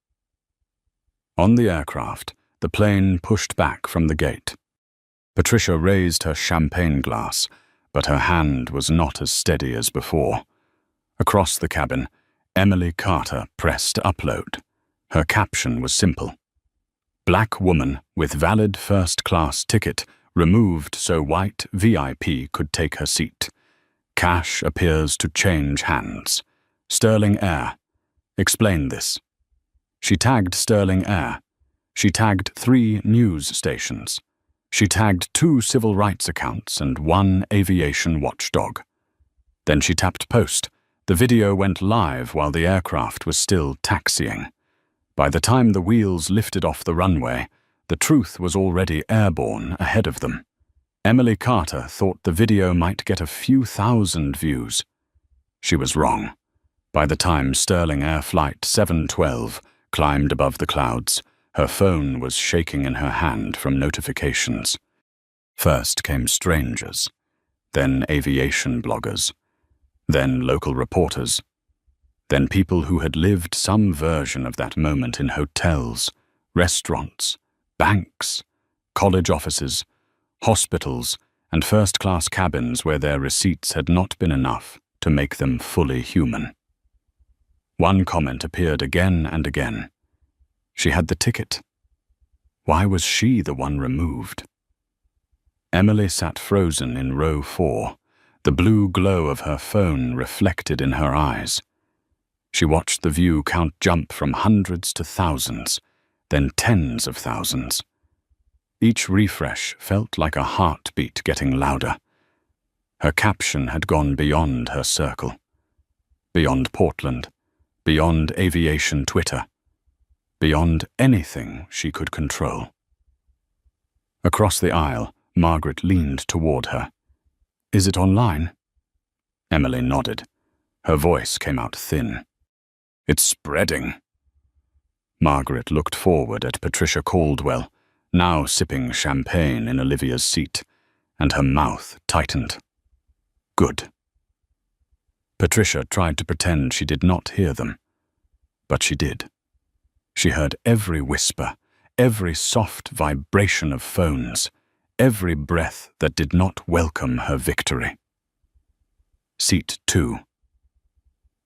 On the aircraft, the plane pushed back from the gate. Patricia raised her champagne glass, but her hand was not as steady as before. Across the cabin, Emily Carter pressed upload. Her caption was simple. Black woman with valid first-class ticket removed so white VIP could take her seat. Cash appears to change hands. Sterling Air. Explain this. She tagged Sterling Air. She tagged 3 news stations. She tagged 2 civil rights accounts and 1 aviation watchdog. Then she tapped post. The video went live while the aircraft was still taxiing. By the time the wheels lifted off the runway, the truth was already airborne ahead of them. Emily Carter thought the video might get a few thousand views. She was wrong. By the time Sterling Air Flight 712 climbed above the clouds, her phone was shaking in her hand from notifications. First came strangers, then aviation bloggers, then local reporters, then people who had lived some version of that moment in hotels, restaurants, banks, college offices, hospitals, and first-class cabins where their receipts had not been enough to make them fully human. One comment appeared again and again. She had the ticket. Why was she the one removed? Emily sat frozen in row 4, the blue glow of her phone reflected in her eyes. She watched the view count jump from hundreds to thousands, then tens of thousands. Each refresh felt like a heartbeat getting louder. Her caption had gone beyond her circle, beyond Portland, beyond aviation Twitter, beyond anything she could control. Across the aisle, Margaret leaned toward her. "Is it online?" Emily nodded. Her voice came out thin. "It's spreading." Margaret looked forward at Patricia Caldwell, now sipping champagne in Olivia's seat, and her mouth tightened. Good. Patricia tried to pretend she did not hear them, but she did. She heard every whisper, every soft vibration of phones, every breath that did not welcome her victory. Seat 2.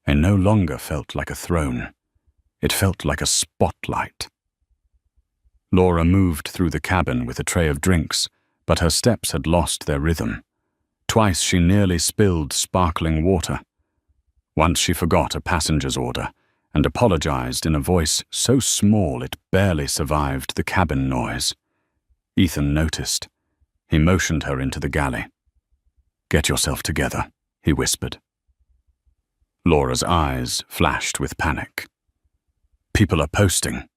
It no longer felt like a throne. It felt like a spotlight. Laura moved through the cabin with a tray of drinks, but her steps had lost their rhythm. Twice she nearly spilled sparkling water. Once she forgot a passenger's order and apologized in a voice so small it barely survived the cabin noise. Ethan noticed. He motioned her into the galley. "Get yourself together," he whispered. Laura's eyes flashed with panic. "People are posting."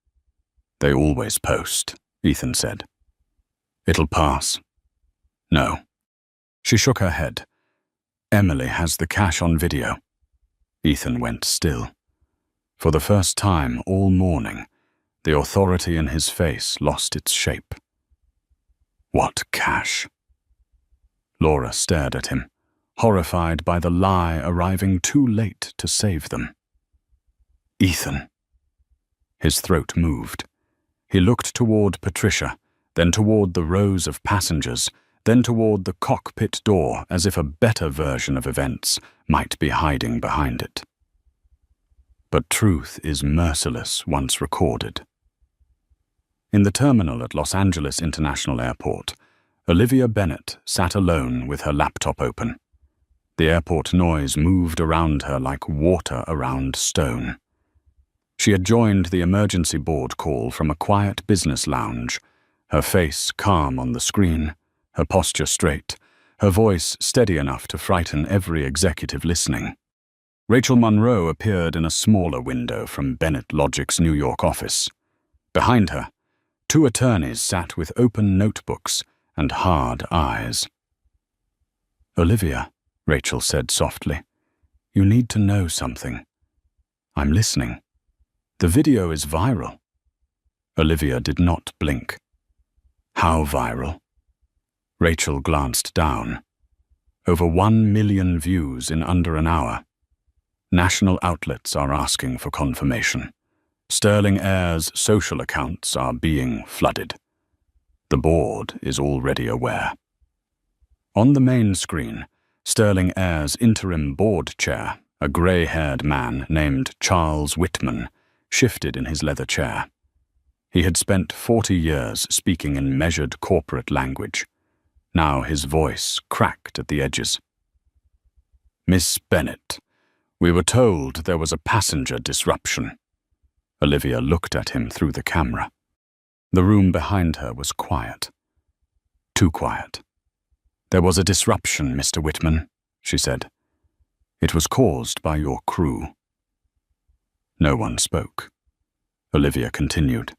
"They always post," Ethan said. "It'll pass." "No." She shook her head. "Emily has the cash on video." Ethan went still. For the first time all morning, the authority in his face lost its shape. "What cash?" Laura stared at him, horrified by the lie arriving too late to save them. "Ethan." His throat moved. He looked toward Patricia, then toward the rows of passengers, then toward the cockpit door as if a better version of events might be hiding behind it. But truth is merciless once recorded. In the terminal at Los Angeles International Airport, Olivia Bennett sat alone with her laptop open. The airport noise moved around her like water around stone. She had joined the emergency board call from a quiet business lounge, her face calm on the screen, her posture straight, her voice steady enough to frighten every executive listening. Rachel Monroe appeared in a smaller window from Bennett Logic's New York office. Behind her, 2 attorneys sat with open notebooks and hard eyes. "Olivia," Rachel said softly, "you need to know something." "I'm listening." "The video is viral." Olivia did not blink. "How viral?" Rachel glanced down. "Over 1 million views in under an hour. National outlets are asking for confirmation. Sterling Air's social accounts are being flooded. The board is already aware." On the main screen, Sterling Air's interim board chair, a grey-haired man named Charles Whitman, shifted in his leather chair. He had spent 40 years speaking in measured corporate language. Now his voice cracked at the edges. "Miss Bennett, we were told there was a passenger disruption." Olivia looked at him through the camera. The room behind her was quiet. Too quiet. "There was a disruption, Mr. Whitman," she said. "It was caused by your crew." No one spoke. Olivia continued.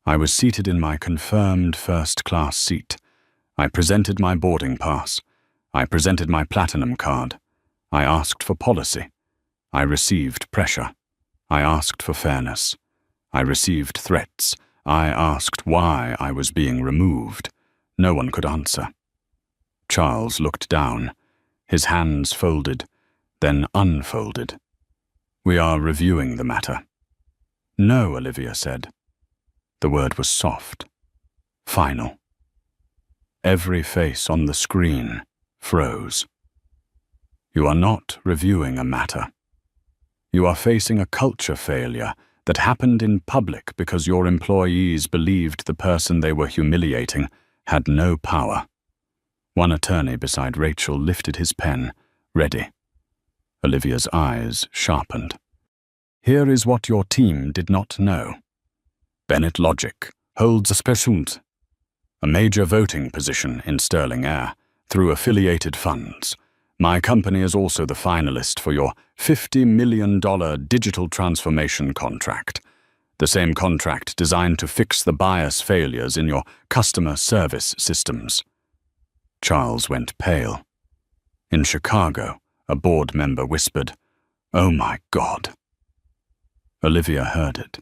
"I was seated in my confirmed first-class seat. I presented my boarding pass. I presented my platinum card. I asked for policy. I received pressure. I asked for fairness. I received threats. I asked why I was being removed. No one could answer." Charles looked down, his hands folded, then unfolded. "We are reviewing the matter." "No," Olivia said. The word was soft, final. Every face on the screen froze. "You are not reviewing a matter. You are facing a culture failure that happened in public because your employees believed the person they were humiliating had no power. One attorney beside Rachel lifted his pen, ready. Olivia's eyes sharpened. Here is what your team did not know. Bennett Logic holds a specialty, a major voting position in Sterling Air, through affiliated funds. My company is also the finalist for your $50 million digital transformation contract, the same contract designed to fix the bias failures in your customer service systems. Charles went pale. In Chicago, a board member whispered, "Oh my God." Olivia heard it.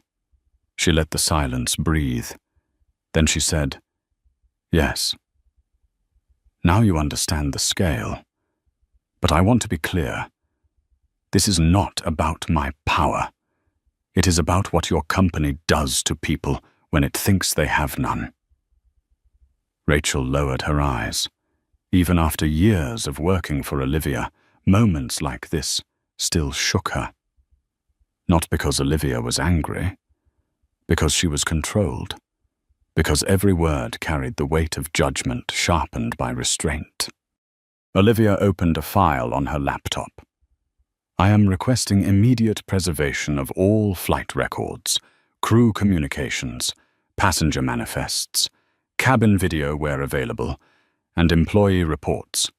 She let the silence breathe. Then she said, "Yes. Now you understand the scale. But I want to be clear. This is not about my power. It is about what your company does to people when it thinks they have none." Rachel lowered her eyes. Even after years of working for Olivia, moments like this still shook her. Not because Olivia was angry, because she was controlled, because every word carried the weight of judgment sharpened by restraint. Olivia opened a file on her laptop. "I am requesting immediate preservation of all flight records, crew communications, passenger manifests, cabin video where available, and employee reports.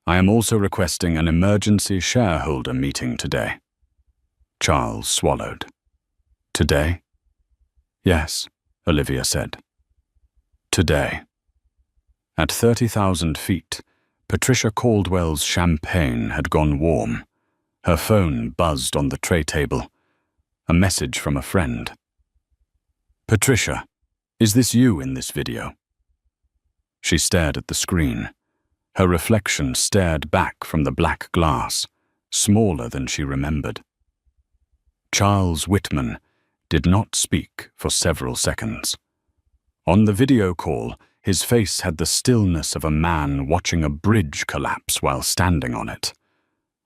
I am also requesting an emergency shareholder meeting today." Charles swallowed. "Today?" "Yes," Olivia said. "Today." At 30,000 feet, Patricia Caldwell's champagne had gone warm. Her phone buzzed on the tray table. A message from a friend. "Patricia, is this you in this video?" She stared at the screen. Her reflection stared back from the black glass, smaller than she remembered. Charles Whitman did not speak for several seconds. On the video call, his face had the stillness of a man watching a bridge collapse while standing on it.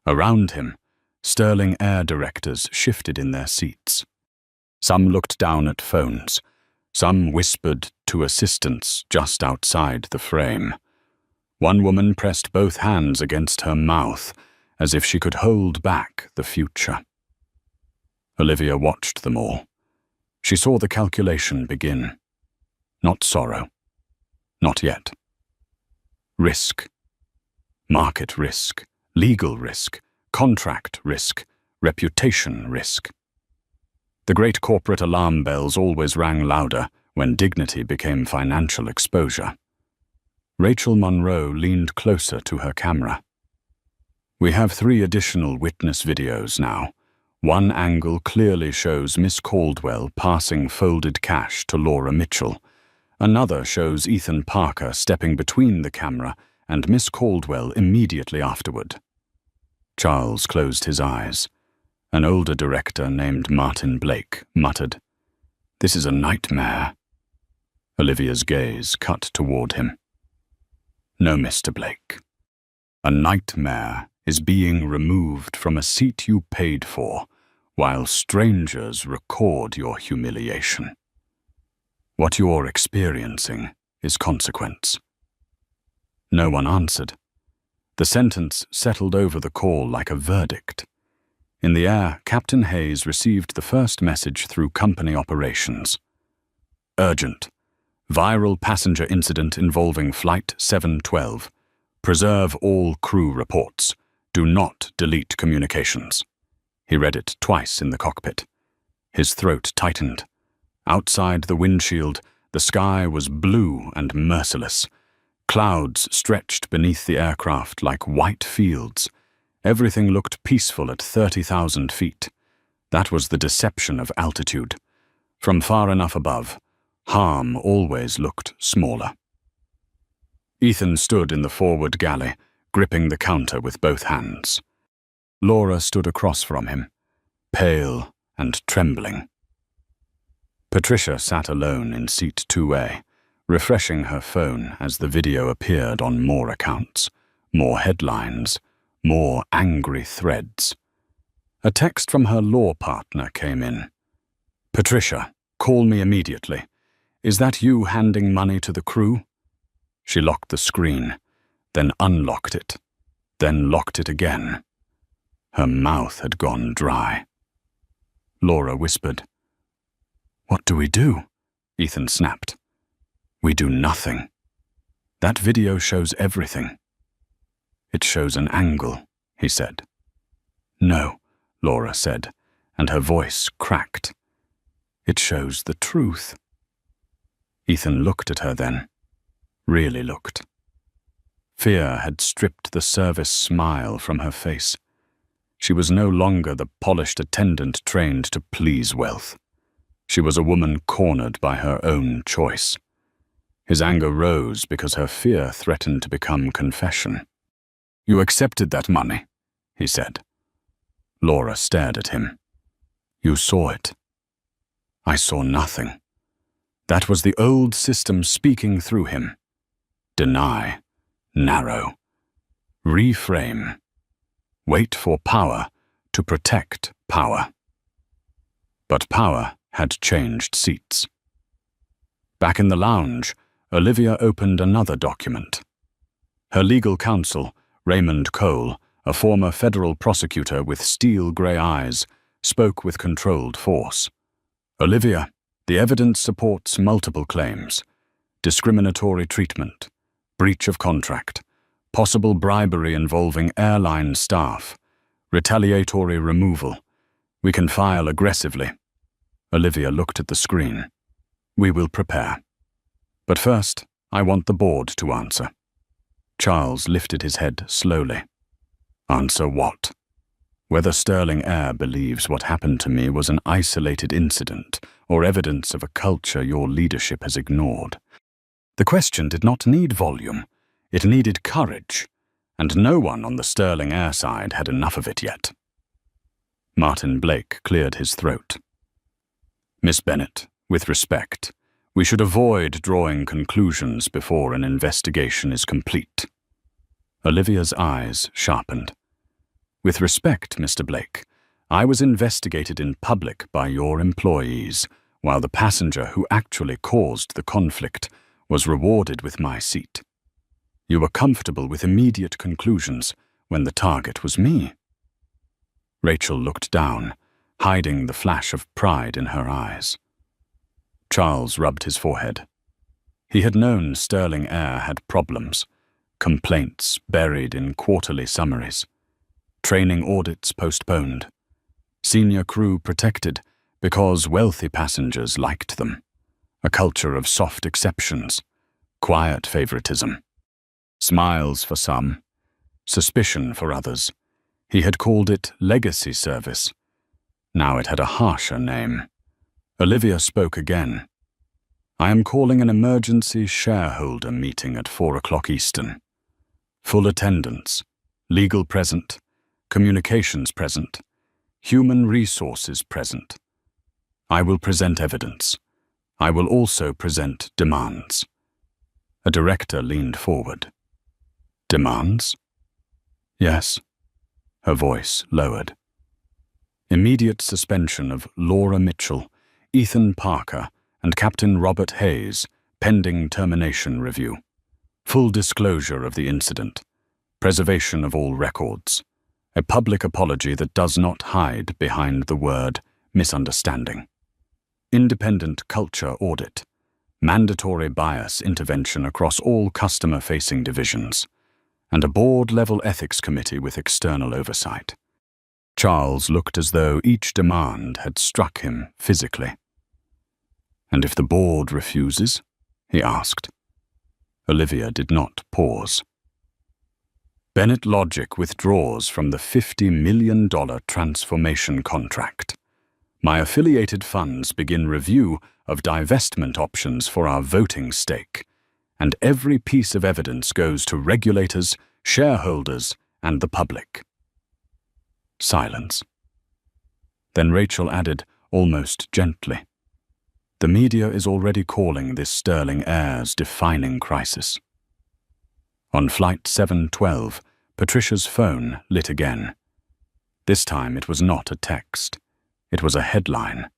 Around him, Sterling Air directors shifted in their seats. Some looked down at phones. Some whispered to assistants just outside the frame. One woman pressed both hands against her mouth, as if she could hold back the future. Olivia watched them all. She saw the calculation begin. Not sorrow. Not yet. Risk. Market risk, legal risk, contract risk, reputation risk. The great corporate alarm bells always rang louder when dignity became financial exposure. Rachel Monroe leaned closer to her camera. "We have 3 additional witness videos now. One angle clearly shows Miss Caldwell passing folded cash to Laura Mitchell. Another shows Ethan Parker stepping between the camera and Miss Caldwell immediately afterward." Charles closed his eyes. An older director named Martin Blake muttered, "This is a nightmare." Olivia's gaze cut toward him. "No, Mr. Blake. A nightmare is being removed from a seat you paid for while strangers record your humiliation. What you're experiencing is consequence." No one answered. The sentence settled over the call like a verdict. In the air, Captain Hayes received the first message through company operations. "Urgent. Viral passenger incident involving Flight 712. Preserve all crew reports. Do not delete communications." He read it twice in the cockpit. His throat tightened. Outside the windshield, the sky was blue and merciless. Clouds stretched beneath the aircraft like white fields. Everything looked peaceful at 30,000 feet. That was the deception of altitude. From far enough above, harm always looked smaller. Ethan stood in the forward galley, gripping the counter with both hands. Laura stood across from him, pale and trembling. Patricia sat alone in seat 2A, refreshing her phone as the video appeared on more accounts, more headlines, more angry threads. A text from her law partner came in. "Patricia, call me immediately. Is that you handing money to the crew?" She locked the screen. then unlocked it, then locked it again. Her mouth had gone dry. Laura whispered. "What do we do?" Ethan snapped. "We do nothing. That video shows everything." "It shows an angle," he said. "No," Laura said, and her voice cracked. "It shows the truth." Ethan looked at her then, really looked. Fear had stripped the service smile from her face. She was no longer the polished attendant trained to please wealth. She was a woman cornered by her own choice. His anger rose because her fear threatened to become confession. "You accepted that money," he said. Laura stared at him. "You saw it." "I saw nothing." That was the old system speaking through him. Deny. Narrow. Reframe. Wait for power to protect power. But power had changed seats. Back in the lounge, Olivia opened another document. Her legal counsel, Raymond Cole, a former federal prosecutor with steel-gray eyes, spoke with controlled force. "Olivia, the evidence supports multiple claims: discriminatory treatment, breach of contract, possible bribery involving airline staff, retaliatory removal. We can file aggressively." Olivia looked at the screen. "We will prepare. But first, I want the board to answer." Charles lifted his head slowly. "Answer what?" "Whether Sterling Air believes what happened to me was an isolated incident or evidence of a culture your leadership has ignored." The question did not need volume. It needed courage, and no one on the Sterling Air side had enough of it yet. Martin Blake cleared his throat. "Miss Bennett, with respect, we should avoid drawing conclusions before an investigation is complete." Olivia's eyes sharpened. "With respect, Mr. Blake, I was investigated in public by your employees, while the passenger who actually caused the conflict was rewarded with my seat. You were comfortable with immediate conclusions when the target was me." Rachel looked down, hiding the flash of pride in her eyes. Charles rubbed his forehead. He had known Sterling Air had problems, complaints buried in quarterly summaries, training audits postponed, senior crew protected because wealthy passengers liked them, a culture of soft exceptions, quiet favoritism, smiles for some, suspicion for others. He had called it legacy service. Now it had a harsher name. Olivia spoke again. "I am calling an emergency shareholder meeting at 4 o'clock Eastern. Full attendance, legal present, communications present, human resources present. I will present evidence. I will also present demands." A director leaned forward. "Demands?" "Yes." Her voice lowered. "Immediate suspension of Laura Mitchell, Ethan Parker, and Captain Robert Hayes, pending termination review. Full disclosure of the incident. Preservation of all records. A public apology that does not hide behind the word misunderstanding. Independent culture audit. Mandatory bias intervention across all customer-facing divisions. And a board-level ethics committee with external oversight." Charles looked as though each demand had struck him physically. "And if the board refuses?" he asked. Olivia did not pause. "Bennett Logic withdraws from the $50 million transformation contract. My affiliated funds begin review of divestment options for our voting stake, and every piece of evidence goes to regulators, shareholders, and the public." Silence. Then Rachel added, almost gently, "The media is already calling this Sterling Air's defining crisis." On Flight 712, Patricia's phone lit again. This time it was not a text. It was a headline.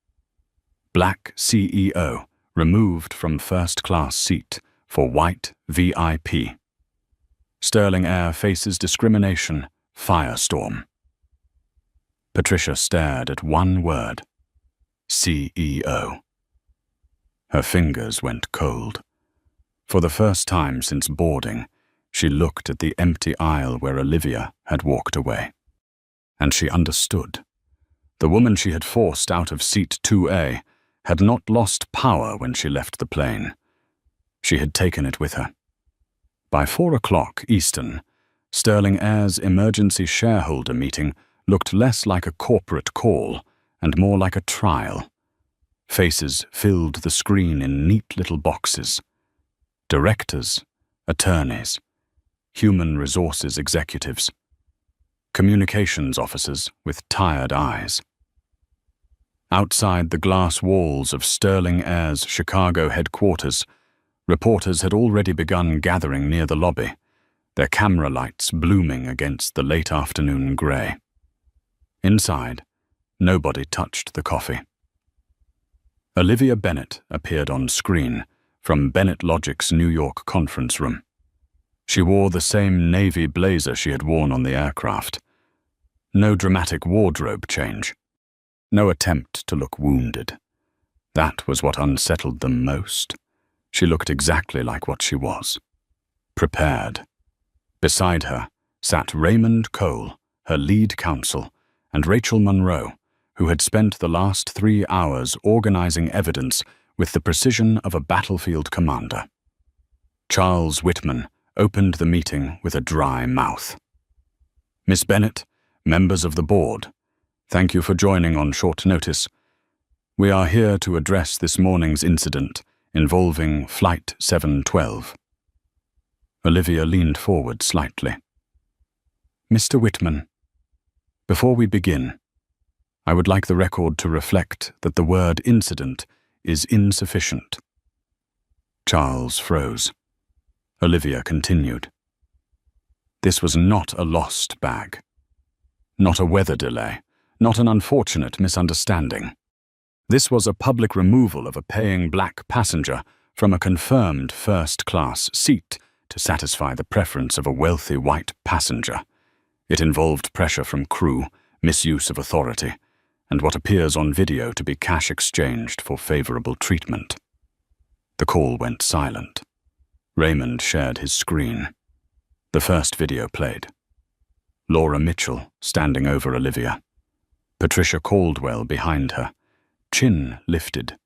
"Black CEO removed from first-class seat for white VIP." Sterling Air faces discrimination, firestorm. Patricia stared at one word: CEO. Her fingers went cold. For the first time since boarding, she looked at the empty aisle where Olivia had walked away. And she understood. The woman she had forced out of seat 2A had not lost power when she left the plane. She had taken it with her. By 4 o'clock Eastern, Sterling Air's emergency shareholder meeting looked less like a corporate call and more like a trial. Faces filled the screen in neat little boxes. Directors, attorneys, human resources executives, communications officers with tired eyes. Outside the glass walls of Sterling Air's Chicago headquarters, reporters had already begun gathering near the lobby, their camera lights blooming against the late afternoon grey. Inside, nobody touched the coffee. Olivia Bennett appeared on screen from Bennett Logic's New York conference room. She wore the same navy blazer she had worn on the aircraft. No dramatic wardrobe change. No attempt to look wounded. That was what unsettled them most. She looked exactly like what she was. Prepared. Beside her sat Raymond Cole, her lead counsel, and Rachel Monroe, who had spent the last 3 hours organizing evidence with the precision of a battlefield commander. Charles Whitman opened the meeting with a dry mouth. "Miss Bennett, members of the board, thank you for joining on short notice. We are here to address this morning's incident involving Flight 712. Olivia leaned forward slightly. "Mr. Whitman, before we begin, I would like the record to reflect that the word incident is insufficient." Charles froze. Olivia continued. "This was not a lost bag. Not a weather delay. Not an unfortunate misunderstanding. This was a public removal of a paying black passenger from a confirmed first-class seat to satisfy the preference of a wealthy white passenger. It involved pressure from crew, misuse of authority, and what appears on video to be cash exchanged for favorable treatment." The call went silent. Raymond shared his screen. The first video played. Laura Mitchell standing over Olivia. Patricia Caldwell behind her, chin lifted,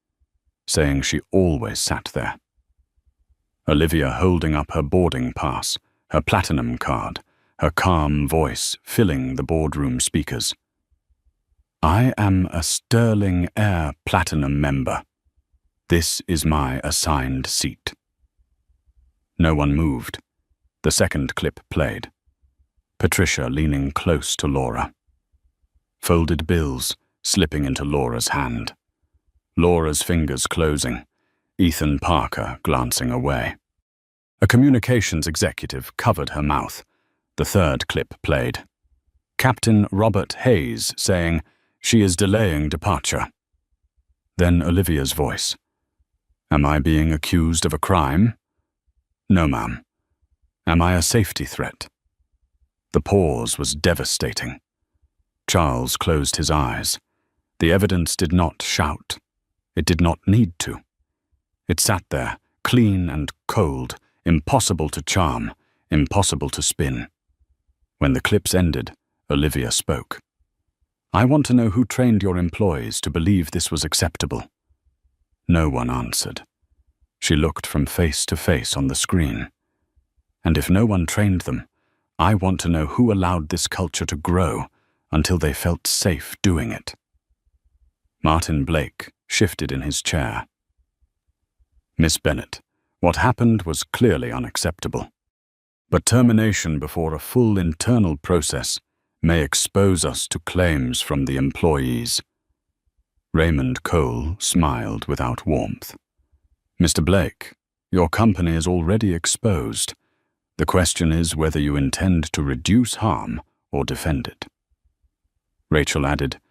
saying she always sat there. Olivia holding up her boarding pass, her platinum card, her calm voice filling the boardroom speakers. "I am a Sterling Air Platinum member. This is my assigned seat." No one moved. The second clip played. Patricia leaning close to Laura. Folded bills slipping into Laura's hand. Laura's fingers closing. Ethan Parker glancing away. A communications executive covered her mouth. The third clip played. Captain Robert Hayes saying, "She is delaying departure." Then Olivia's voice. "Am I being accused of a crime?" "No, ma'am." "Am I a safety threat?" The pause was devastating. Charles closed his eyes. The evidence did not shout. It did not need to. It sat there, clean and cold, impossible to charm, impossible to spin. When the clips ended, Olivia spoke. "I want to know who trained your employees to believe this was acceptable." No one answered. She looked from face to face on the screen. "And if no one trained them, I want to know who allowed this culture to grow until they felt safe doing it." Martin Blake shifted in his chair. "Miss Bennett, what happened was clearly unacceptable. But termination before a full internal process may expose us to claims from the employees." Raymond Cole smiled without warmth. "Mr. Blake, your company is already exposed. The question is whether you intend to reduce harm or defend it." Rachel added,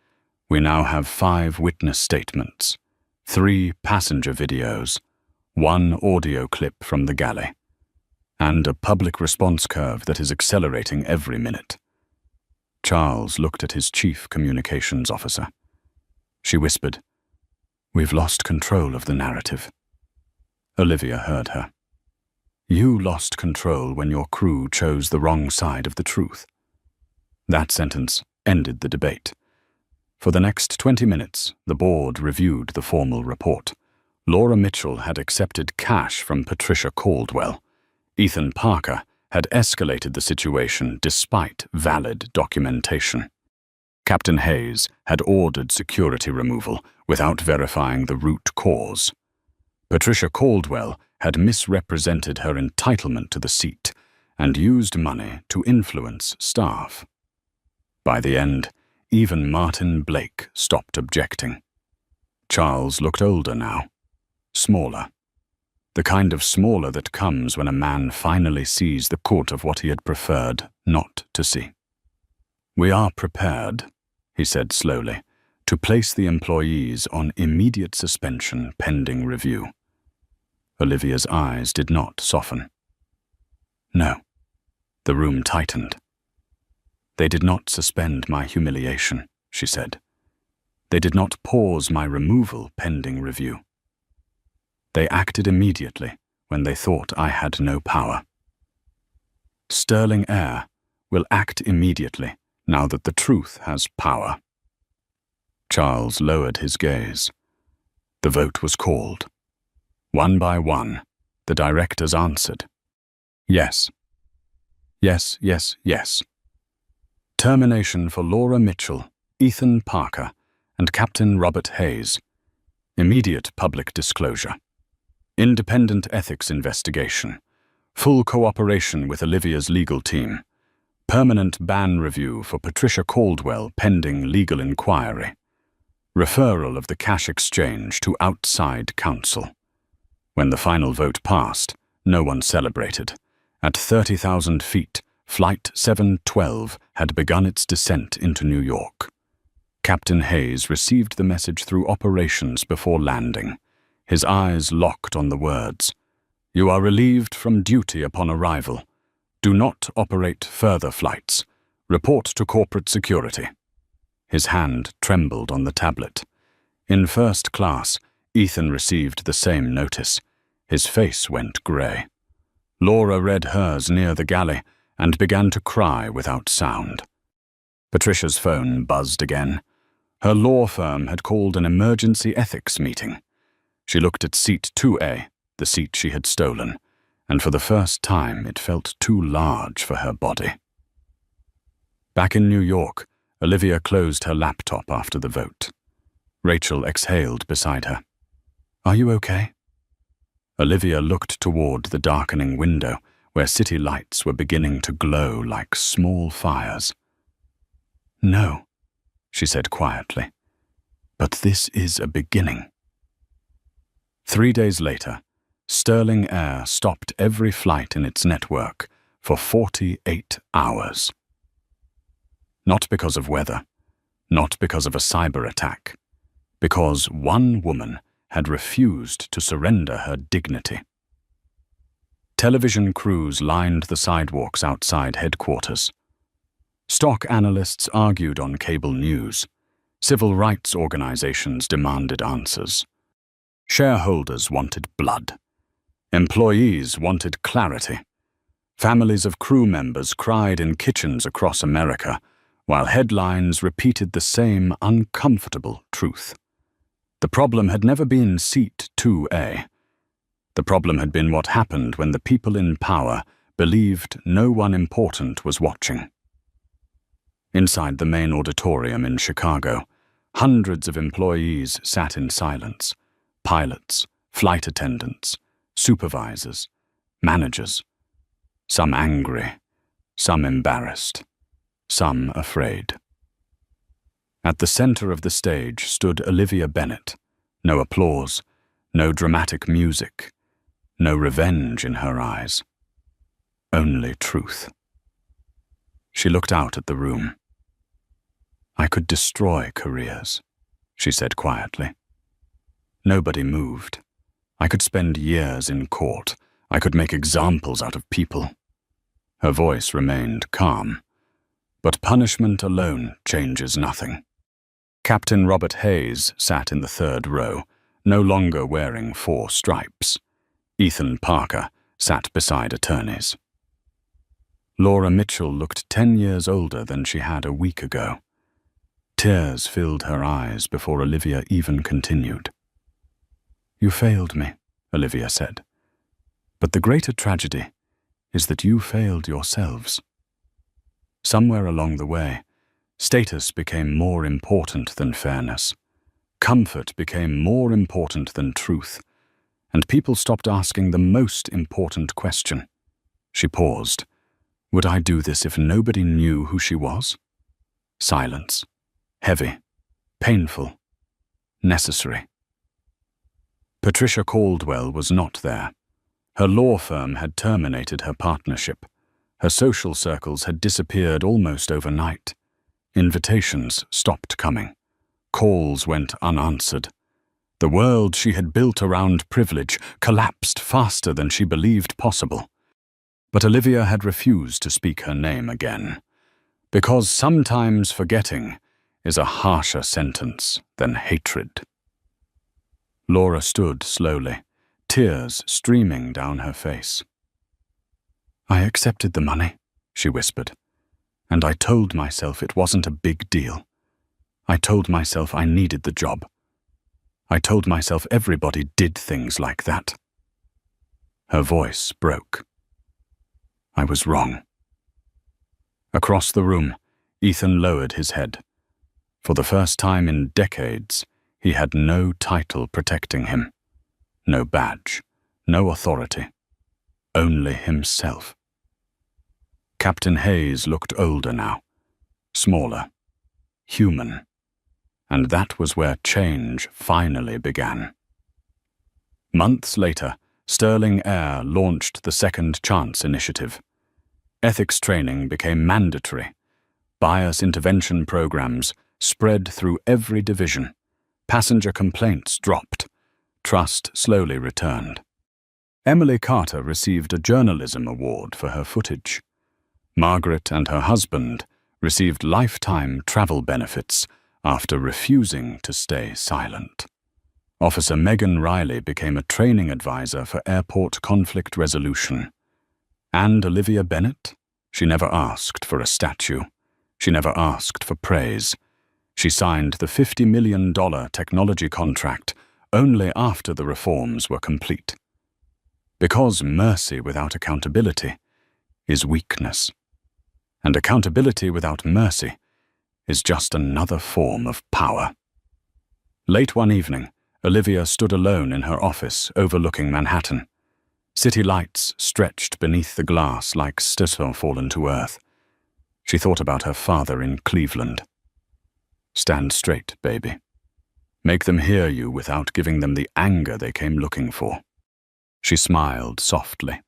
"We now have 5 witness statements, 3 passenger videos, 1 audio clip from the galley. and a public response curve that is accelerating every minute. Charles looked at his chief communications officer. She whispered, "We've lost control of the narrative." Olivia heard her. "You lost control when your crew chose the wrong side of the truth." That sentence ended the debate. For the next 20 minutes, the board reviewed the formal report. Laura Mitchell had accepted cash from Patricia Caldwell. Ethan Parker had escalated the situation despite valid documentation. Captain Hayes had ordered security removal without verifying the root cause. Patricia Caldwell had misrepresented her entitlement to the seat and used money to influence staff. By the end, even Martin Blake stopped objecting. Charles looked older now, smaller. The kind of smaller that comes when a man finally sees the court of what he had preferred not to see. "We are prepared," he said slowly, "to place the employees on immediate suspension pending review." Olivia's eyes did not soften. "No." The room tightened. "They did not suspend my humiliation," she said. "They did not pause my removal pending review. They acted immediately when they thought I had no power. Sterling Air will act immediately now that the truth has power." Charles lowered his gaze. The vote was called. One by one, the directors answered. Yes. Yes, yes, yes. Termination for Laura Mitchell, Ethan Parker, and Captain Robert Hayes. Immediate public disclosure. Independent ethics investigation. Full cooperation with Olivia's legal team. Permanent ban review for Patricia Caldwell pending legal inquiry. Referral of the cash exchange to outside counsel. When the final vote passed, no one celebrated. At 30,000 feet, Flight 712 had begun its descent into New York. Captain Hayes received the message through operations before landing. His eyes locked on the words, "You are relieved from duty upon arrival. Do not operate further flights. Report to corporate security." His hand trembled on the tablet. In first class, Ethan received the same notice. His face went grey. Laura read hers near the galley and began to cry without sound. Patricia's phone buzzed again. Her law firm had called an emergency ethics meeting. She looked at seat 2A, the seat she had stolen, and for the first time it felt too large for her body. Back in New York, Olivia closed her laptop after the vote. Rachel exhaled beside her. "Are you okay?" Olivia looked toward the darkening window, where city lights were beginning to glow like small fires. "No," she said quietly, "but this is a beginning." 3 days later, Sterling Air stopped every flight in its network for 48 hours. Not because of weather, not because of a cyber attack, because one woman had refused to surrender her dignity. Television crews lined the sidewalks outside headquarters. Stock analysts argued on cable news. Civil rights organizations demanded answers. Shareholders wanted blood. Employees wanted clarity. Families of crew members cried in kitchens across America, while headlines repeated the same uncomfortable truth. The problem had never been Seat 2A. The problem had been what happened when the people in power believed no one important was watching. Inside the main auditorium in Chicago, hundreds of employees sat in silence. Pilots, flight attendants, supervisors, managers. Some angry, some embarrassed, some afraid. At the center of the stage stood Olivia Bennett. No applause, no dramatic music, no revenge in her eyes. Only truth. She looked out at the room. "I could destroy careers," she said quietly. Nobody moved. I could spend years in court, I could make examples out of people. Her voice remained calm, but punishment alone changes nothing. Captain Robert Hayes sat in the third row, no longer wearing 4 stripes. Ethan Parker sat beside attorneys. Laura Mitchell looked 10 years older than she had a week ago. Tears filled her eyes before Olivia even continued. "You failed me," Olivia said. "But the greater tragedy is that you failed yourselves." Somewhere along the way, status became more important than fairness. Comfort became more important than truth, and people stopped asking the most important question. She paused. Would I do this if nobody knew who she was? Silence. Heavy. Painful. Necessary. Patricia Caldwell was not there. Her law firm had terminated her partnership. Her social circles had disappeared almost overnight. Invitations stopped coming. Calls went unanswered. The world she had built around privilege collapsed faster than she believed possible. But Olivia had refused to speak her name again, because sometimes forgetting is a harsher sentence than hatred. Laura stood slowly, tears streaming down her face. "I accepted the money," she whispered, "and I told myself it wasn't a big deal. I told myself I needed the job. I told myself everybody did things like that." Her voice broke. I was wrong. Across the room, Ethan lowered his head. For the first time in decades, he had no title protecting him. No badge, no authority. Only himself. Captain Hayes looked older now. Smaller. Human. And that was where change finally began. Months later, Sterling Air launched the Second Chance Initiative. Ethics training became mandatory. Bias intervention programs spread through every division. Passenger complaints dropped. Trust slowly returned. Emily Carter received a journalism award for her footage. Margaret and her husband received lifetime travel benefits after refusing to stay silent. Officer Megan Riley became a training advisor for airport conflict resolution. And Olivia Bennett? She never asked for a statue. She never asked for praise. She signed the $50 million technology contract only after the reforms were complete. Because mercy without accountability is weakness. And accountability without mercy is just another form of power. Late one evening, Olivia stood alone in her office overlooking Manhattan. City lights stretched beneath the glass like stars fallen to earth. She thought about her father in Cleveland. Stand straight, baby. Make them hear you without giving them the anger they came looking for. She smiled softly.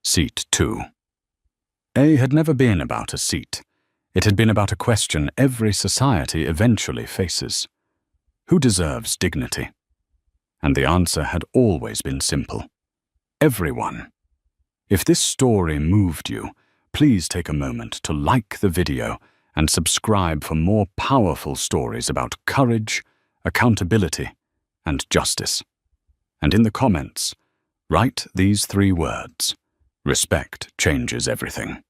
Seat 2. A had never been about a seat. It had been about a question every society eventually faces. Who deserves dignity? And the answer had always been simple. Everyone. If this story moved you, please take a moment to like the video and subscribe for more powerful stories about courage, accountability, and justice. And in the comments, write these 3 words: respect changes everything.